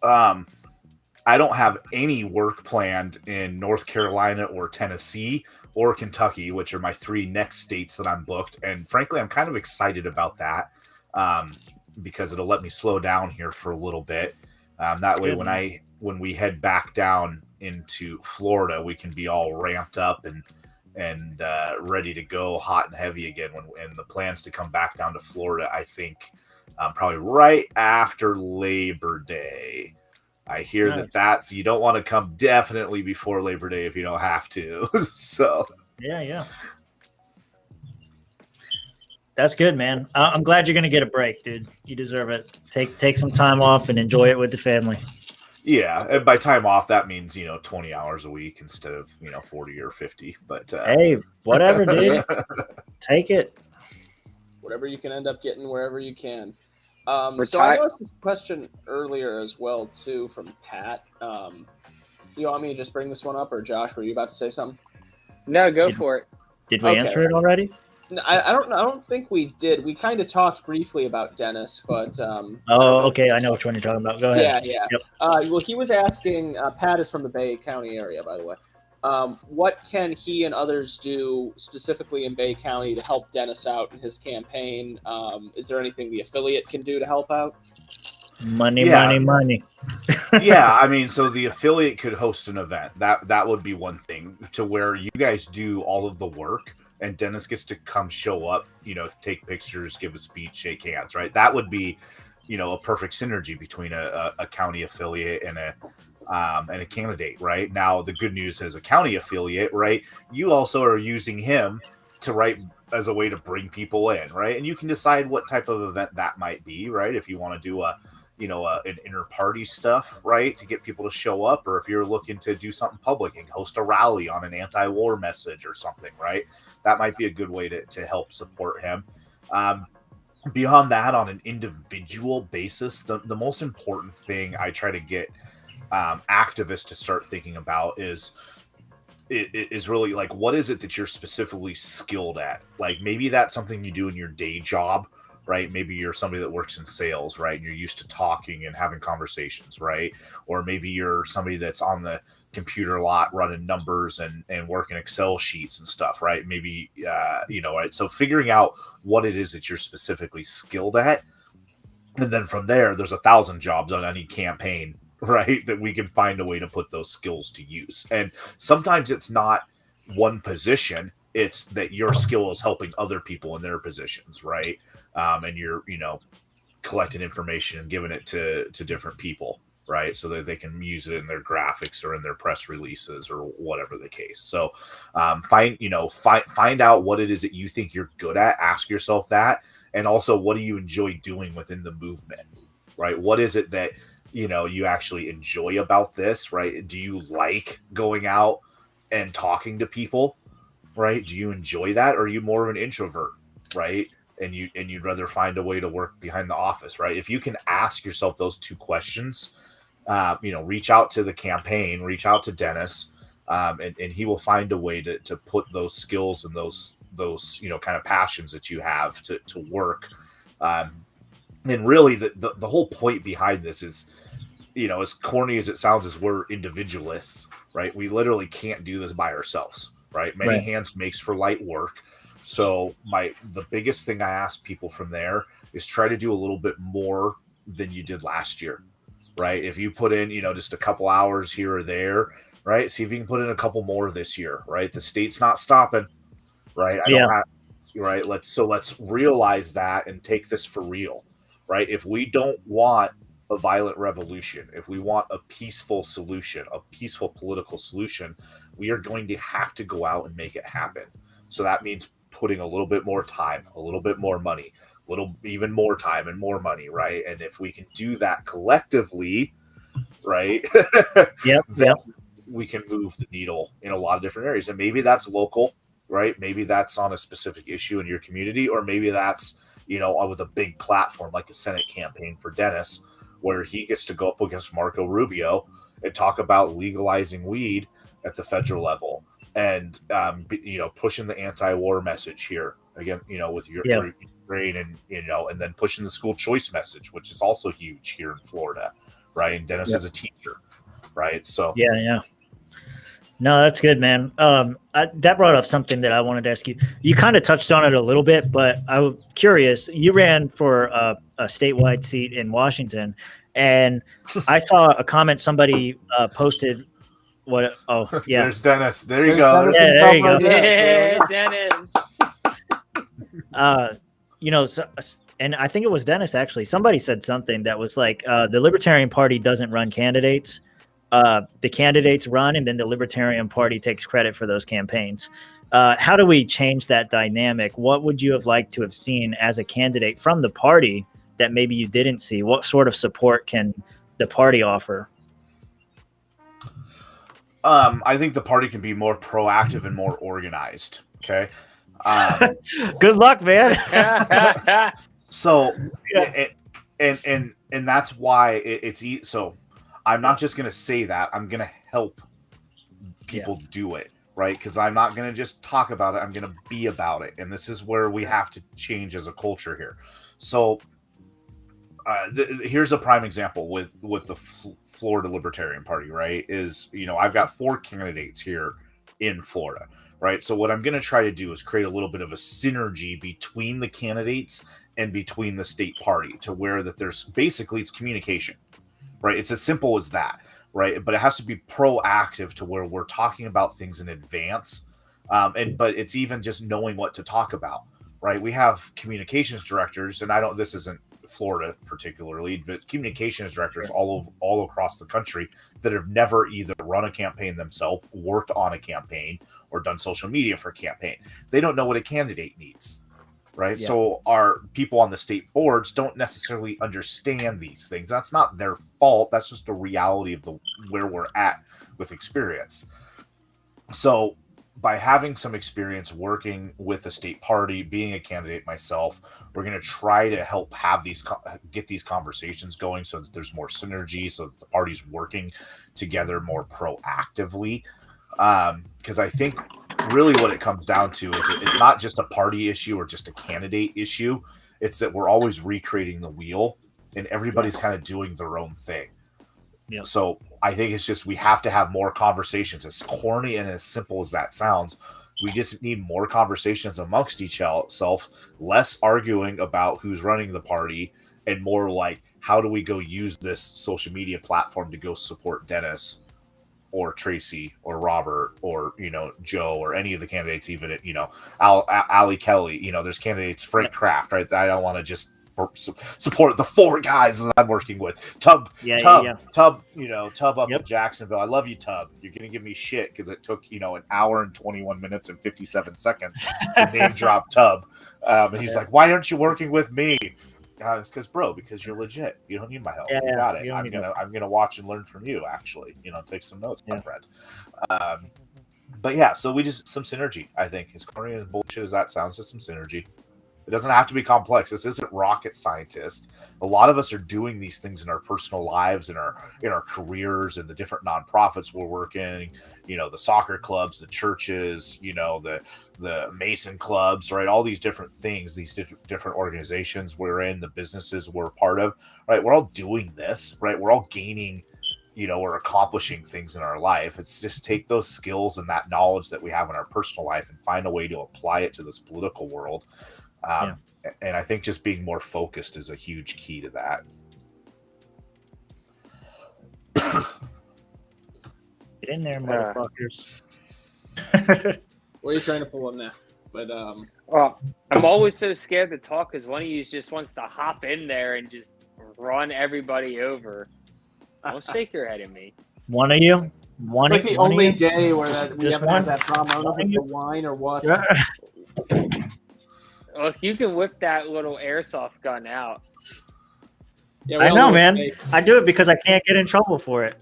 I don't have any work planned in North Carolina or Tennessee or Kentucky, which are my 3 next states that I'm booked. And frankly, I'm kind of excited about that because it'll let me slow down here for a little bit. That way, good, when we head back down into Florida, we can be all ramped up and ready to go hot and heavy again. And the plans to come back down to Florida, I think probably right after Labor Day. I hear Nice. you don't want to come definitely before Labor Day if you don't have to. So Yeah. That's good, man. I'm glad you're gonna get a break, dude. You deserve it. Take some time off and enjoy it with the family. yeah, and by time off that means 20 hours a week instead of 40 or 50. But Hey, whatever, dude. Take it. whatever you can end up getting wherever you can. So I Retire- asked this question earlier as well too from Pat. You want me to just bring this one up, or Josh, were you about to say something? No, go Yeah. for it. Did we Okay. answer it already? I don't think we did. We kind of talked briefly about Dennis, but I don't Oh, know. okay. I know which one you're talking about. Go ahead. Yeah. Yep. Well, he was asking. Pat is from the Bay County area, by the way. What can he and others do specifically in Bay County to help Dennis out in his campaign? Is there anything the affiliate can do to help out? Money, Yeah. money. Yeah, I mean, so the affiliate could host an event. That would be one thing, to where you guys do all of the work and Dennis gets to come show up, take pictures, give a speech, shake hands, right? That would be, a perfect synergy between a county affiliate and a candidate, right? Now, the good news as a county affiliate, right? You also are using him to write as a way to bring people in, right? And you can decide what type of event that might be, right? If you want to do an inter-party stuff, right, to get people to show up, or if you're looking to do something public and host a rally on an anti-war message or something, right, that might be a good way to help support him. Beyond that, on an individual basis, the most important thing I try to get activists to start thinking about is really like, what is it that you're specifically skilled at? Like, maybe that's something you do in your day job, right? Maybe you're somebody that works in sales, right? And you're used to talking and having conversations, right? Or maybe you're somebody that's on the computer a lot running numbers and working Excel sheets and stuff, right? Maybe, right? So figuring out what it is that you're specifically skilled at. And then from there, there's 1,000 jobs on any campaign, right, that we can find a way to put those skills to use. And sometimes it's not one position, it's that your skill is helping other people in their positions, right? And you're, collecting information and giving it to different people, right? So that they can use it in their graphics or in their press releases or whatever the case. So find out what it is that you think you're good at. Ask yourself that. And also, what do you enjoy doing within the movement, right? What is it that, you actually enjoy about this, right? Do you like going out and talking to people, right? Do you enjoy that? Or are you more of an introvert, right? And you'd rather find a way to work behind the office, right? If you can ask yourself those two questions, reach out to the campaign, reach out to Dennis, and he will find a way to put those skills and those kind of passions that you have to work. And really, the whole point behind this is, as corny as it sounds, is we're individualists, right? We literally can't do this by ourselves, right? Many hands makes for light work. So the biggest thing I ask people from there is try to do a little bit more than you did last year, right? If you put in, just a couple hours here or there, right? See if you can put in a couple more this year, right? The state's not stopping, right? Right. Let's realize that and take this for real, right? If we don't want a violent revolution, if we want a peaceful solution, a peaceful political solution, we are going to have to go out and make it happen. So that means putting a little bit more time, a little bit more money, even more time and more money, right? And if we can do that collectively, right, Yep. we can move the needle in a lot of different areas. And maybe that's local, right? Maybe that's on a specific issue in your community, or maybe that's, with a big platform like a Senate campaign for Dennis, where he gets to go up against Marco Rubio and talk about legalizing weed at the federal level. And pushing the anti-war message here again, with your Ukraine, and and then pushing the school choice message, which is also huge here in Florida, right? And Dennis is a teacher, right? So yeah. No, that's good, man. That brought up something that I wanted to ask you. You kind of touched on it a little bit, but I was curious. You ran for a statewide seat in Washington, and I saw a comment somebody posted. What? Oh, yeah. There's Dennis. There you go. Dennis Yeah, there you go. Yeah, Dennis. And I think it was Dennis actually. Somebody said something that was like, the Libertarian Party doesn't run candidates. The candidates run, and then the Libertarian Party takes credit for those campaigns. How do we change that dynamic? What would you have liked to have seen as a candidate from the party that maybe you didn't see? What sort of support can the party offer? I think the party can be more proactive and more organized. Okay. Good luck, man. So, and that's why it's so I'm not just going to say that. I'm going to help people do it, right? Because I'm not going to just talk about it. I'm going to be about it. And this is where we have to change as a culture here. So here's a prime example with the Florida Libertarian Party, right? Is, I've got 4 candidates here in Florida, right? So what I'm going to try to do is create a little bit of a synergy between the candidates and between the state party, to where that there's basically, it's communication, right? It's as simple as that, right? But it has to be proactive, to where we're talking about things in advance. But it's even just knowing what to talk about, right? We have communications directors, and this isn't Florida particularly, but communications directors all across the country that have never either run a campaign themselves, worked on a campaign, or done social media for a campaign. They don't know what a candidate needs, right? Yeah. So our people on the state boards don't necessarily understand these things. That's not their fault. That's just a reality of where we're at with experience. So by having some experience working with the state party, being a candidate myself, we're going to try to help get these conversations going, so that there's more synergy, so that the party's working together more proactively. Because I think really what it comes down to is it's not just a party issue or just a candidate issue. It's that we're always recreating the wheel, and everybody's kind of doing their own thing. Yep. So I think it's just, we have to have more conversations. As corny and as simple as that sounds, we just need more conversations amongst each other, less arguing about who's running the party, and more like, how do we go use this social media platform to go support Dennis or Tracy or Robert or, Joe, or any of the candidates, even, Ali Kelly, there's candidates, Frank Kraft, right? I don't want to just support the 4 guys that I'm working with. Tub up in Jacksonville. I love you, Tub. You're gonna give me shit because it took an hour and 21 minutes and 57 seconds to name drop Tub. And he's like, "Why aren't you working with me?" It's because you're legit. You don't need my help. You got it. I'm gonna watch and learn from you. Actually, take some notes, my friend. But yeah, so we just, some synergy. I think, as corny and bullshit as that sounds, just some synergy. It doesn't have to be complex. This isn't rocket scientist. A lot of us are doing these things in our personal lives, in our careers, and the different nonprofits we're working. The soccer clubs, the churches, the Mason clubs, right? All these different things, these different organizations we're in, the businesses we're part of, right? We're all doing this, right? We're all gaining, or accomplishing things in our life. It's just take those skills and that knowledge that we have in our personal life and find a way to apply it to this political world. And I think just being more focused is a huge key to that. Get in there, motherfuckers. What are you trying to pull on there? But well, I'm always so scared to talk because one of you just wants to hop in there and just run everybody over. Don't shake your head at me. One of you? It's like the only day where we haven't had that problem. I don't know if it's the wine or what. Look, you can whip that little airsoft gun out. Yeah, I know, man. I do it because I can't get in trouble for it.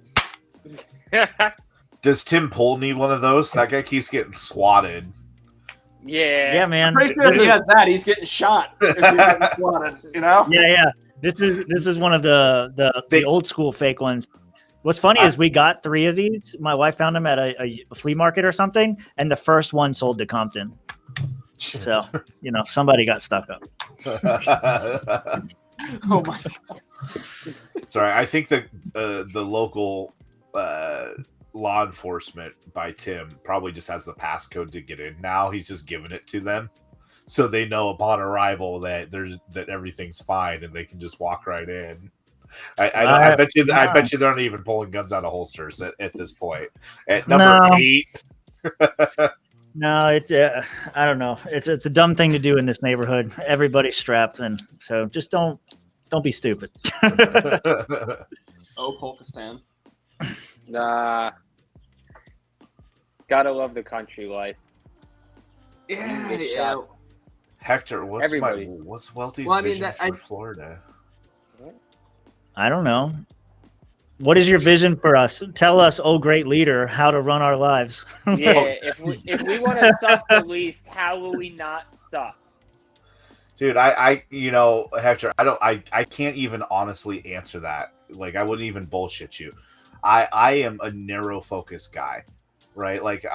Does Tim Pool need one of those? That guy keeps getting swatted. Yeah, man. I'm pretty sure if he has that, he's getting shot. If he's getting swatted, Yeah. This is one of the old school fake ones. What's funny is we got 3 of these. My wife found them at a flea market or something, and the first one sold to Compton. So, somebody got stuck up. Oh my god! Sorry, I think that the local law enforcement by Tim probably just has the passcode to get in now. He's just giving it to them, so they know upon arrival that everything's fine and they can just walk right in. I bet you they're not even pulling guns out of holsters at this point. At number 8. No, it's I don't know. It's a dumb thing to do in this neighborhood. Everybody's strapped, and so just don't be stupid. Oh, Polkistan. Nah. Gotta love the country life. Yeah. Hector, what's Welti's vision for Florida? I don't know. What is your vision for us? Tell us, oh great leader, how to run our lives. Yeah, if we want to suck the least, how will we not suck? Dude, Hector, I can't even honestly answer that. Like, I wouldn't even bullshit you. I am a narrow focus guy. right? Like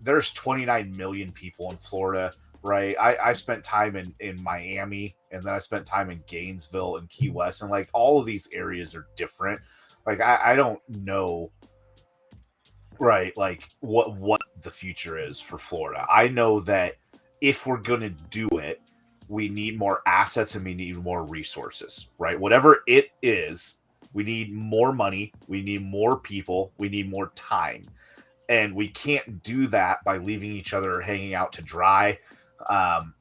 there's 29 million people in Florida, right? I spent time in Miami, and then I spent time in Gainesville and Key West, and like all of these areas are different. Like I don't know, right? Like what the future is for Florida. I know that if we're gonna do it, we need more assets and we need more resources, right? Whatever it is, we need more money, we need more people, we need more time. And we can't do that by leaving each other hanging out to dry.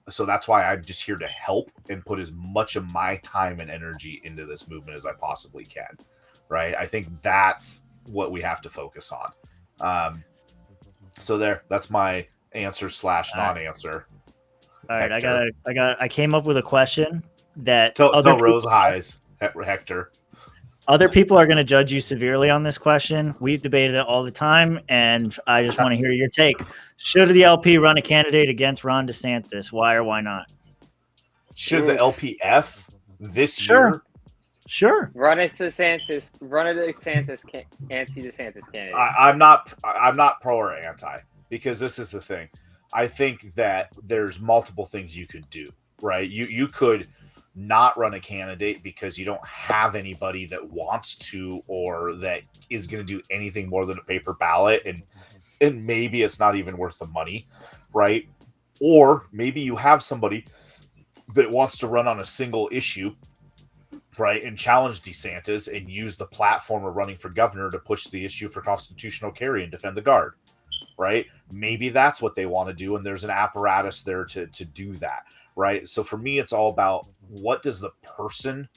So that's why I'm just here to help and put as much of my time and energy into this movement as I possibly can, right? I think that's what we have to focus on. So that's my answer / non-answer. All right, Hector. I came up with a question that Tell Rose highs, Hector. other people are going to judge you severely on this question. We've debated it all the time, and I just want to hear your take. Should the LP run a candidate against Ron DeSantis? Why or why not? Should the LPF this Sure. year? Sure. Run a DeSantis, anti-DeSantis candidate. I'm not pro or anti, because this is the thing. I think that there's multiple things you could do, right? You could not run a candidate because you don't have anybody that wants to or that is going to do anything more than a paper ballot, and maybe it's not even worth the money, right? Or maybe you have somebody that wants to run on a single issue, right, and challenge DeSantis and use the platform of running for governor to push the issue for constitutional carry and defend the guard, right? Maybe that's what they want to do, and there's an apparatus there to do that, right? So for me, it's all about what does the person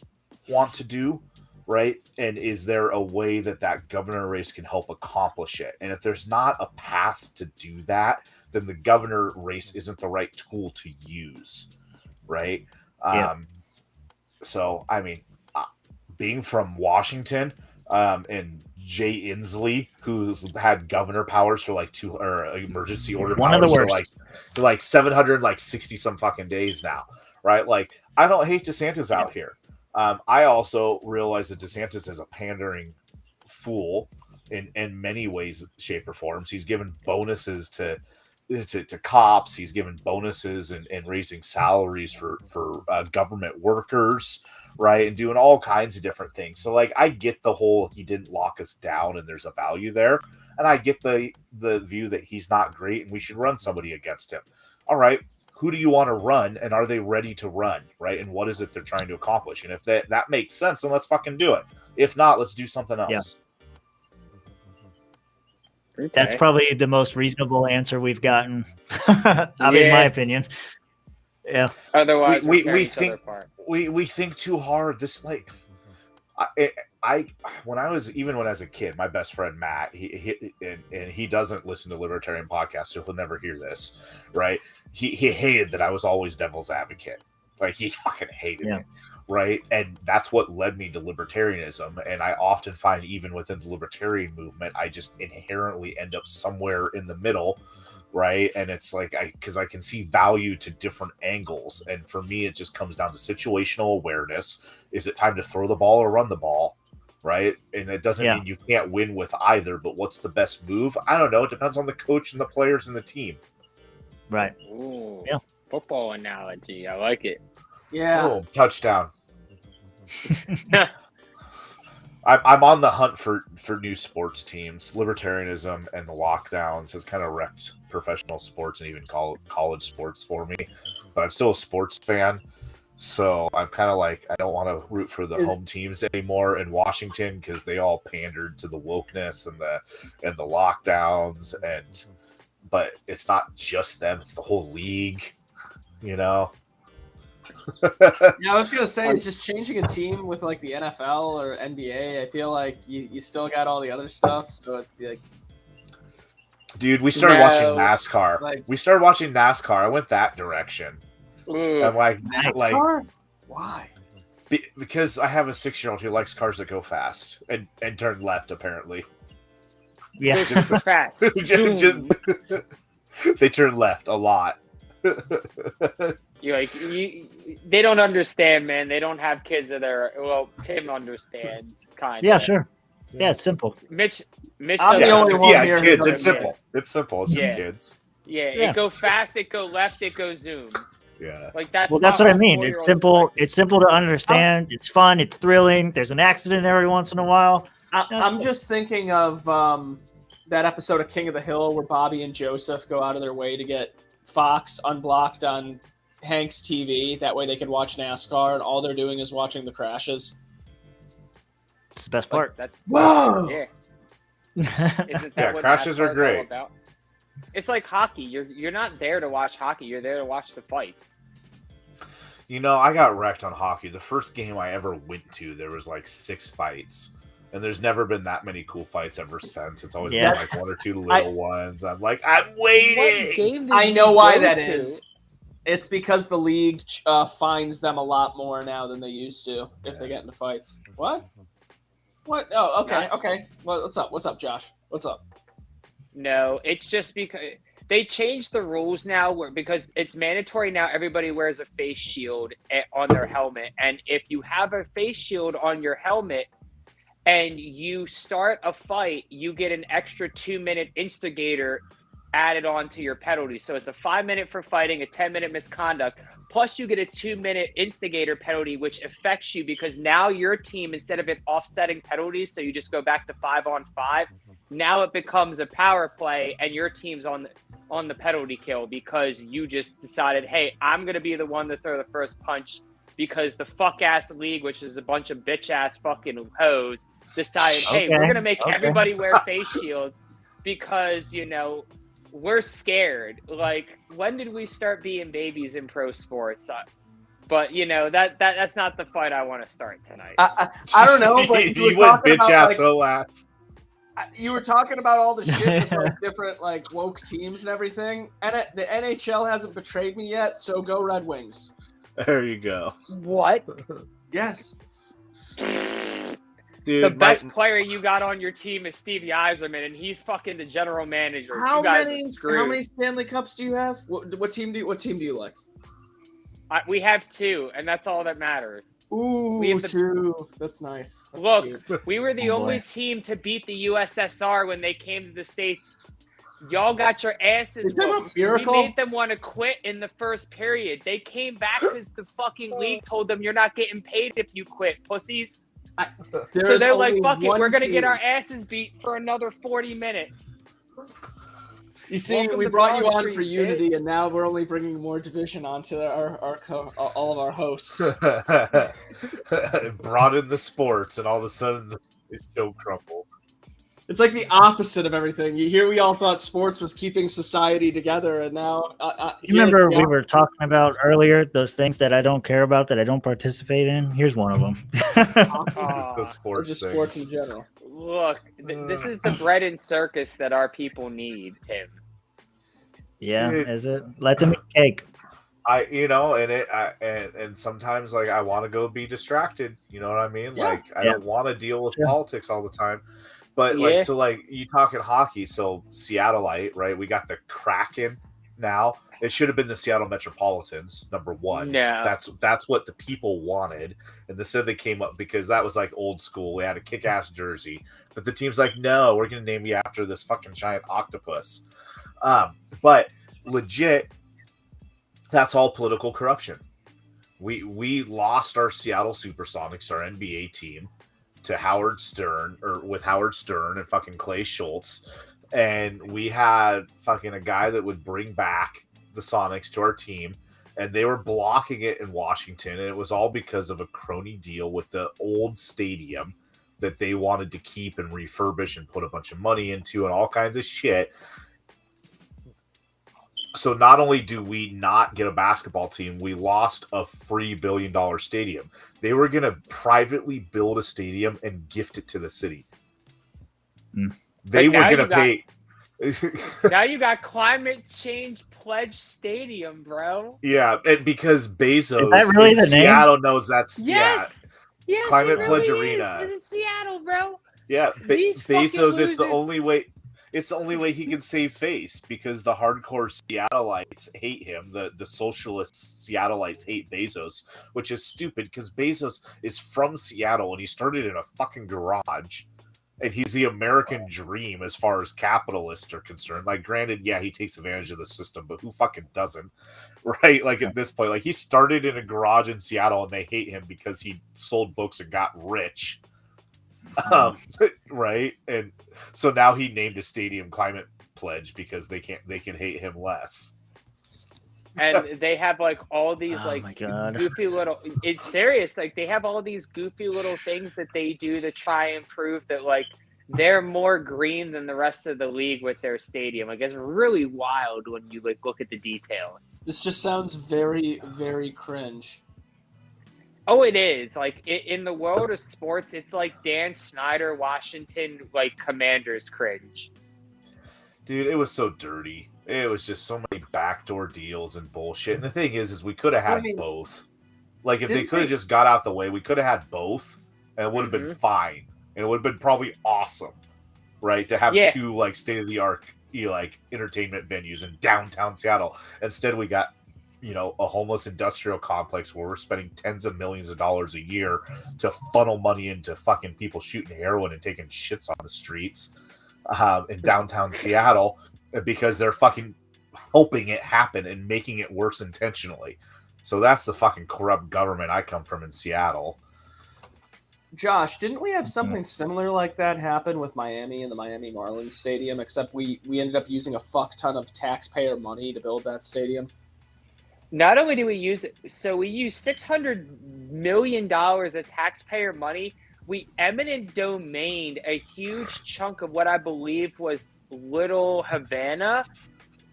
want to do, right? And is there a way that governor race can help accomplish it? And if there's not a path to do that, then the governor race isn't the right tool to use, right? Yeah. So, I mean, being from Washington, and Jay Inslee, who's had governor powers for like emergency order One powers of the worst. for like 760 some fucking days now, right? Like, I don't hate DeSantis out here. I also realize that DeSantis is a pandering fool in many ways, shape, or forms. He's given bonuses to cops. He's given bonuses and raising salaries for government workers, right? And doing all kinds of different things. So like, I get the whole, he didn't lock us down and there's a value there. And I get the view that he's not great and we should run somebody against him. All right. Who do you want to run, and are they ready to run, right? And what is it they're trying to accomplish? And if that makes sense, then let's fucking do it. If not, let's do something else. Yeah. Okay. That's probably the most reasonable answer we've gotten. In my opinion. Yeah. Otherwise, we we think we think too hard. This like when I was a kid, my best friend Matt, he doesn't listen to Libertarian podcasts, so he'll never hear this, right? He hated that I was always devil's advocate. Like, he fucking hated it, right? And that's what led me to libertarianism. And I often find, even within the libertarian movement, I just inherently end up somewhere in the middle, right? And it's like, because I can see value to different angles. And for me, it just comes down to situational awareness. Is it time to throw the ball or run the ball, right? And it doesn't mean you can't win with either, but what's the best move? I don't know. It depends on the coach and the players and the team. Right. Ooh, Yeah. Football analogy. I like it. Yeah. Oh, touchdown. I'm on the hunt for new sports teams. Libertarianism and the lockdowns has kind of wrecked professional sports and even college sports for me. But I'm still a sports fan. So I'm kind of like, I don't want to root for the home teams anymore in Washington because they all pandered to the wokeness and the lockdowns, but it's not just them; it's the whole league, you know. Yeah, I was gonna say, just changing a team with like the NFL or NBA, I feel like you still got all the other stuff. So it's like, dude, we started watching NASCAR. We started watching NASCAR. I went that direction. Ooh. I'm like, NASCAR? Why? Because I have a 6-year-old who likes cars that go fast and turn left, apparently. Yeah. Super fast. They turn left a lot. They don't understand, man. They don't have kids of their. Well, Tim understands, kind of. Yeah, sure. Yeah, it's simple. Mitch I'm the says only I'm one yeah, here who kids. doesn't It's get simple. It's simple. It's Yeah. just kids. Yeah, Yeah. it go fast, it go left, it go zoom. Yeah. Like that's Well, that's how what I all mean. 4-year-olds It's simple. practice. It's simple to understand. It's fun. It's thrilling. There's an accident every once in a while. I'm just thinking of that episode of King of the Hill where Bobby and Joseph go out of their way to get Fox unblocked on Hank's TV. That way they could watch NASCAR, and all they're doing is watching the crashes. It's the best Like, part. that's Whoa! yeah. Isn't that Yeah, what crashes NASCAR are is all great. about? It's like hockey. You're not there to watch hockey. You're there to watch the fights. You know, I got wrecked on hockey. The first game I ever went to, there was like 6 fights. And there's never been that many cool fights ever since. It's always Yeah. been like 1 or 2 little ones. I'm like, I'm waiting. What game did I know you why go that to? is. It's because the league fines them a lot more now than they used to if they get into fights. What? What? Oh, okay, Not- okay. Well, what's up? What's up, Josh? What's up? No, it's just because they changed the rules now because it's mandatory now everybody wears a face shield on their helmet. And if you have a face shield on your helmet and you start a fight, you get an extra 2-minute instigator added on to your penalty. So it's a 5-minute for fighting, a 10-minute misconduct. Plus you get a 2-minute instigator penalty, which affects you because now your team, instead of it offsetting penalties, so you just go back to 5-on-5, now it becomes a power play and your team's on the penalty kill because you just decided, hey, I'm going to be the one to throw the first punch because the fuck-ass league, which is a bunch of bitch-ass fucking hoes, decided, hey, we're going to make everybody wear face shields because, you know, we're scared. Like, when did we start being babies in pro sports? But, you know, that's not the fight I want to start tonight. I don't know, but you went bitch ass ass. You were talking about all the shit with like, different like woke teams and everything, and the NHL hasn't betrayed me yet. So go Red Wings. There you go. What? Yes. Dude, The best player you got on your team is Stevie Yzerman, and he's fucking the general manager. How you guys many? are screwed. How many Stanley Cups do you have? What team do you like? We have 2, and that's all that matters. Ooh, We have the- 2. That's nice. That's Look, cute. we were the Oh, only boy. team to beat the USSR when they came to the States. Y'all got your asses You talking whooped. about Miracle? We made them want to quit in the first period. They came back because the fucking league told them you're not getting paid if you quit, pussies. So There's they're like, only fuck it, one we're going to team. get our asses beat for another 40 minutes. You see, Welcome we to brought you Broad on Street, for unity, and now we're only bringing more division onto all of our hosts. Brought in the sports, and all of a sudden the show crumbled. It's like the opposite of everything. We all thought sports was keeping society together, and now You remember we were talking about earlier those things that I don't care about, that I don't participate in? Here's one of them. The or sports just things. sports in general. Look, this is the bread and circus that our people need, Tim. Yeah, Dude. is it? Let them eat cake. And sometimes like I want to go be distracted. You know what I mean? Yeah. Like I Yeah. don't want to deal with Sure. politics all the time. But Yeah. like you talking hockey, so Seattleite, right? We got the Kraken now. It should have been the Seattle Metropolitans, number 1. No. That's what the people wanted, and instead they came up because that was like old school. We had a kick-ass jersey, but the team's like, no, we're gonna name you after this fucking giant octopus. But legit, that's all political corruption. We lost our Seattle Supersonics, our NBA team, to Howard Stern and fucking Clay Schultz, and we had fucking a guy that would bring back the Sonics to our team, and they were blocking it in Washington, and it was all because of a crony deal with the old stadium that they wanted to keep and refurbish and put a bunch of money into and all kinds of shit. So not only do we not get a basketball team, we lost a free $1 billion stadium. They were going to privately build a stadium and gift it to the city. They But were now going to pay. Now you got climate change pledge stadium, bro. Yeah, and because Bezos Is that really in the name? Seattle knows that's Yes. Yes, Climate it Pledge really Arena. Is. This is Seattle, bro. yeah. These fucking Bezos. It's the losers. only way. It's the only way he can save face because the hardcore Seattleites hate him. The socialist Seattleites hate Bezos, which is stupid because Bezos is from Seattle and he started in a fucking garage. And he's the American dream as far as capitalists are concerned. Like, granted, yeah, he takes advantage of the system, but who fucking doesn't? Right? Like, at this point, like, he started in a garage in Seattle and they hate him because he sold books and got rich. Right? And so now he named a stadium Climate Pledge because they can hate him less. And they have like all these Oh like my God. goofy little, it's serious, like they have all these goofy little things that they do to try and prove that like they're more green than the rest of the league with their stadium. Like, it's really wild when you like look at the details. This just sounds very, very cringe. Oh, it is. Like, in the world of sports, it's like Dan Snyder, Washington, like Commanders cringe. Dude, it was so dirty. It was just so many backdoor deals and bullshit. And the thing is we could have had both. Like, if they could have just got out the way, we could have had both, and it would have been fine. And it would have been probably awesome, right? To have two, like, state-of-the-art, like, entertainment venues in downtown Seattle. Instead, we got, you know, a homeless industrial complex where we're spending tens of millions of dollars a year to funnel money into fucking people shooting heroin and taking shits on the streets in downtown Seattle, because they're fucking helping it happen and making it worse intentionally. So that's the fucking corrupt government I come from in Seattle. Josh, didn't we have something similar like that happen with Miami and the Miami Marlins stadium, except we ended up using a fuck ton of taxpayer money to build that stadium? Not only do we use it, so we use $600 million of taxpayer money. We eminent domained a huge chunk of what I believe was Little Havana,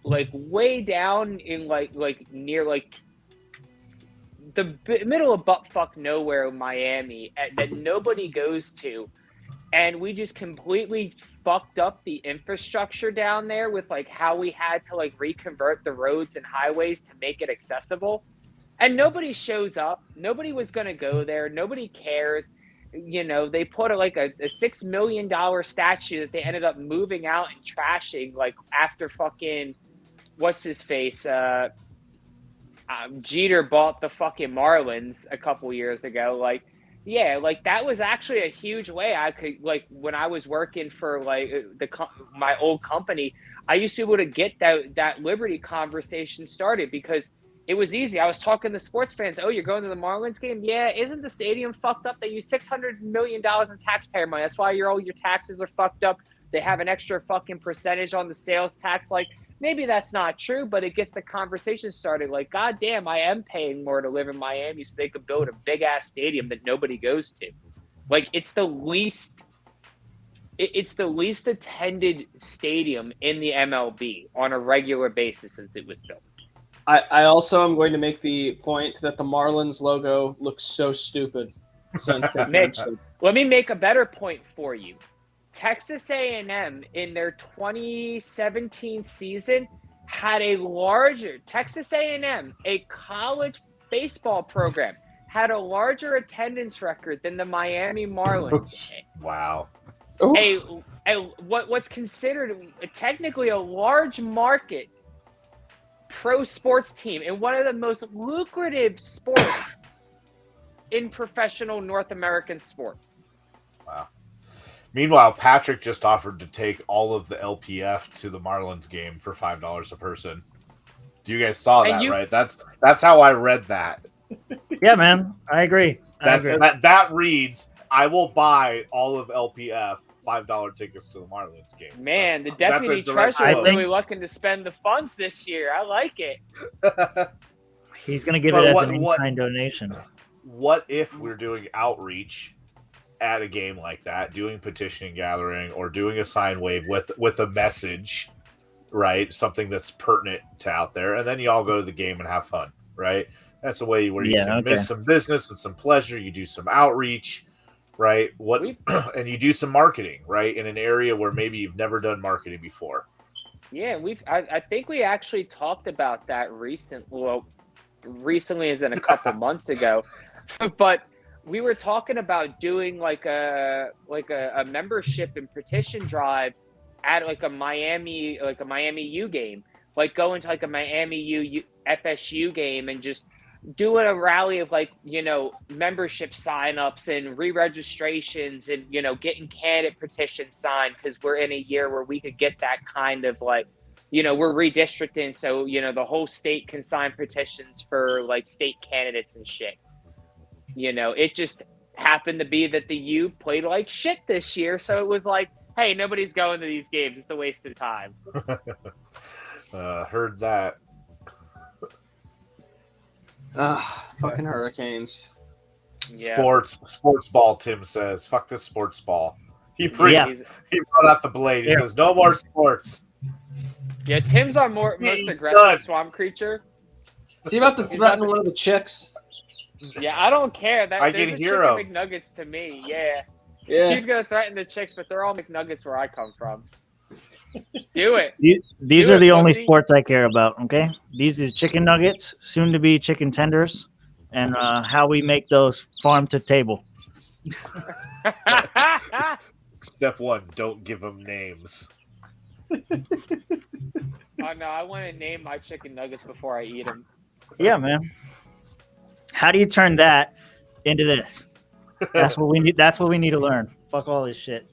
like way down in like near like the middle of buttfuck nowhere, Miami, that nobody goes to, and we just completely fucked up the infrastructure down there with like how we had to like reconvert the roads and highways to make it accessible, and nobody shows up. Nobody was going to go there. Nobody cares. You know, they put a $6 million statue that they ended up moving out and trashing, like, after fucking what's his face Jeter bought the fucking Marlins a couple years ago. Like, yeah, like that was actually a huge way I could, like, when I was working for like my old company, I used to be able to get that Liberty conversation started because it was easy. I was talking to sports fans. Oh, you're going to the Marlins game? Yeah. Isn't the stadium fucked up? They use $600 million in taxpayer money. That's why all your taxes are fucked up. They have an extra fucking percentage on the sales tax. Like, maybe that's not true, but it gets the conversation started. Like, goddamn, I am paying more to live in Miami so they could build a big ass stadium that nobody goes to. Like, it's the least attended stadium in the MLB on a regular basis since it was built. I also am going to make the point that the Marlins logo looks so stupid. Mitch, let me make a better point for you. Texas A&M in their 2017 season had Texas A&M, a college baseball program, had a larger attendance record than the Miami Marlins. Wow. What's considered technically a large market pro sports team in one of the most lucrative sports in professional North American sports. Wow. Meanwhile, Patrick just offered to take all of the LPF to the Marlins game for $5 a person. You guys saw that, right? That's how I read that. Yeah, man. I agree. That reads, I will buy all of LPF $5 tickets to the Marlins game. Man, the deputy treasurer is really looking to spend the funds this year. I like it. He's going to give it as an in-kind donation. What if we're doing outreach at a game like that, doing petition gathering or doing a sign wave with a message, right? Something that's pertinent to out there, and then you all go to the game and have fun, right? That's a way where you can miss some business and some pleasure. You do some outreach, right? And you do some marketing, right? In an area where maybe you've never done marketing before. Yeah, I think we actually talked about that recently as in a couple months ago, but we were talking about doing like a membership and petition drive at like a Miami U game, like going to like a Miami U FSU game and just doing a rally of like, membership signups and re-registrations and, getting candidate petitions signed, because we're in a year where we could get that kind of like, we're redistricting. So, the whole state can sign petitions for like state candidates and shit. It just happened to be that the U played like shit this year. So it was like, hey, nobody's going to these games. It's a waste of time. Heard that. Fucking Hurricanes. Yeah. Sports ball, Tim says. Fuck this sports ball. He brought out the blade. He says, no more sports. Yeah, Tim's our most aggressive swamp creature. Is he about to threaten one of the chicks? Yeah, I don't care. I can hear him. McNuggets to me, yeah. Yeah. He's gonna threaten the chicks, but they're all McNuggets where I come from. Do it. These are the only sports I care about. Okay, these are chicken nuggets, soon to be chicken tenders, and how we make those farm to table. Step 1: don't give them names. Oh no, I want to name my chicken nuggets before I eat them. Yeah, man. How do you turn that into this? That's what we need. That's what we need to learn. Fuck all this shit.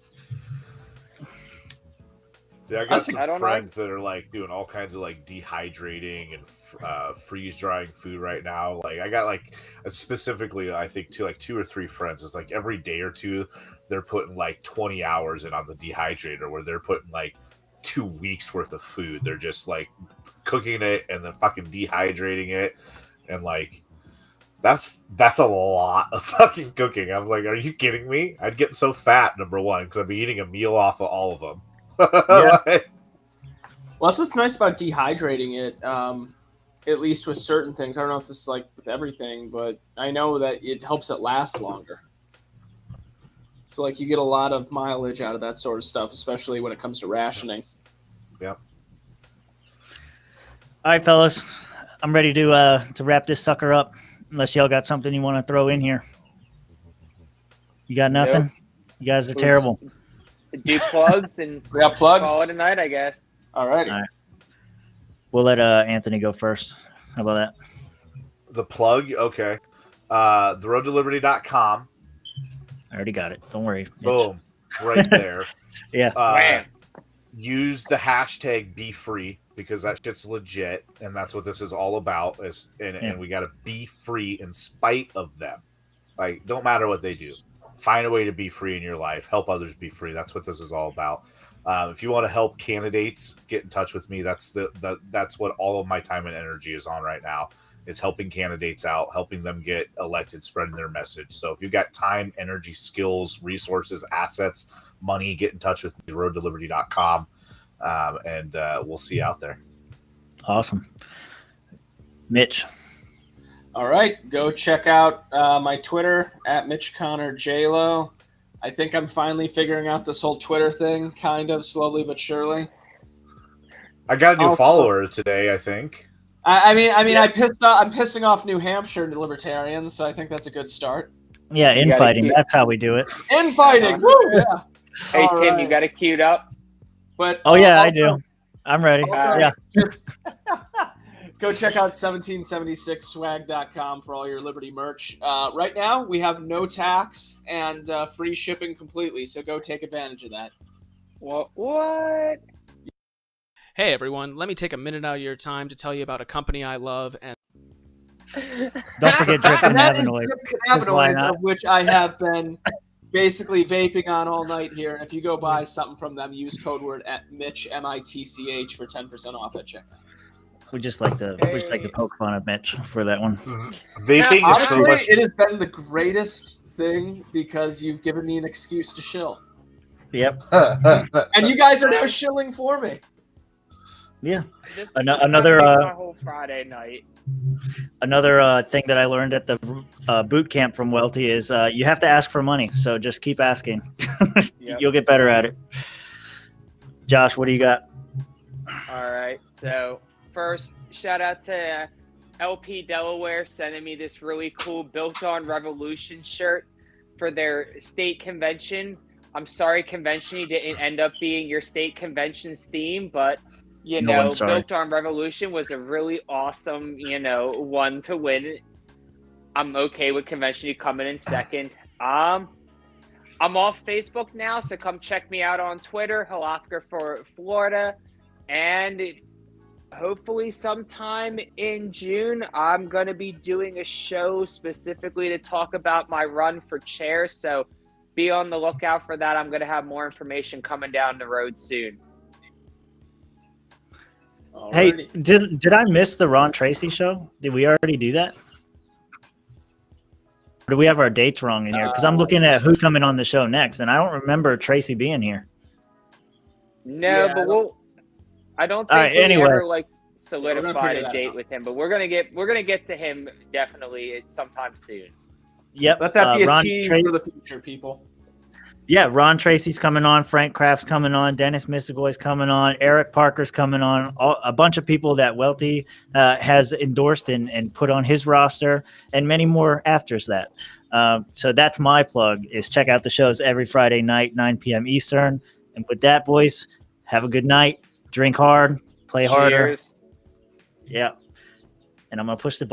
Yeah, I got some friends that are like doing all kinds of like dehydrating and freeze drying food right now. Like I got like specifically, I think two or three friends. It's like every day or two, they're putting like 20 hours in on the dehydrator, where they're putting like 2 weeks worth of food. They're just like cooking it and then fucking dehydrating it, and like that's a lot of fucking cooking. I was like, are you kidding me? I'd get so fat, number one, because I'd be eating a meal off of all of them. Yeah. Well, that's what's nice about dehydrating it. At least with certain things. I don't know if this is like with everything, but I know that it helps it last longer. So like you get a lot of mileage out of that sort of stuff, especially when it comes to rationing. Yep. All right, fellas, I'm ready to wrap this sucker up. Unless y'all got something you want to throw in here. You got nothing? Nope. You guys are terrible. Do plugs and We got plugs. call it a night, I guess. All right. We'll let Anthony go first. How about that? The plug? Okay. TheRoadToLiberty.com. I already got it. Don't worry. Boom. Right there. Yeah. Bam. Use the hashtag #BeFree, because that shit's legit, and that's what this is all about. And we got to be free in spite of them. Like, don't matter what they do. Find a way to be free in your life. Help others be free. That's what this is all about. If you want to help candidates, get in touch with me. That's what all of my time and energy is on right now, is helping candidates out, helping them get elected, spreading their message. So if you've got time, energy, skills, resources, assets, money, get in touch with me, roadtoliberty.com, and we'll see you out there. Awesome. Mitch. All right. Go check out my Twitter at MitchConnorJLo. I think I'm finally figuring out this whole Twitter thing, kind of slowly but surely. I got a new follower today, I think. I'm pissing off New Hampshire Libertarians, so I think that's a good start. Yeah, infighting. That's how we do it. Infighting. Woo! Yeah. Hey, All Tim, right. you got it queued up? But I do. I'm ready. Also, Yeah. Go check out 1776swag.com for all your Liberty merch. Right now, we have no tax and free shipping completely, so go take advantage of that. What? Hey, everyone. Let me take a minute out of your time to tell you about a company I love. And Don't forget drip and that is cannabinoids. drip Why cannabinoids, not? of which I have been basically vaping on all night here. And if you go buy something from them, use code word at Mitch, MITCH, for 10% off at checkout. We just like to poke fun at Mitch for that one. Vaping is so Honestly, much. it has been the greatest thing because you've given me an excuse to shill. Yep. And you guys are now shilling for me. Yeah. This Another my whole Friday night. Another thing that I learned at the boot camp from Welti is you have to ask for money. So just keep asking. Yep. You'll get better at it. Josh, what do you got? All right. So first, shout out to LP Delaware sending me this really cool Built on Revolution shirt for their state convention. I'm sorry, convention didn't end up being your state convention's theme, but No one's sorry. Built on Revolution was a really awesome, one to win. I'm okay with Convention coming in second. I'm off Facebook now, so come check me out on Twitter, Halafka for Florida, and hopefully sometime in June, I'm going to be doing a show specifically to talk about my run for chair. So be on the lookout for that. I'm going to have more information coming down the road soon. Hey, Alrighty. did I miss the Ron Tracy show? Did we already do that? Or do we have our dates wrong in here? Because I'm looking at who's coming on the show next, and I don't remember Tracy being here. No, Yeah, but I don't All think right, we anyway. ever like we're solidified gonna figure a that date out. with him, but we're gonna get to him definitely sometime soon. Yep. Let that be a Ron tease Tra- for the future, people. Yeah, Ron Tracy's coming on, Frank Kraft's coming on, Dennis Missigoy's coming on, Eric Parker's coming on, a bunch of people that Welti has endorsed and put on his roster, and many more after that. So that's my plug, is check out the shows every Friday night, 9 p.m. Eastern. And with that, boys, have a good night, drink hard, play harder. Cheers. Yeah. And I'm going to push the button.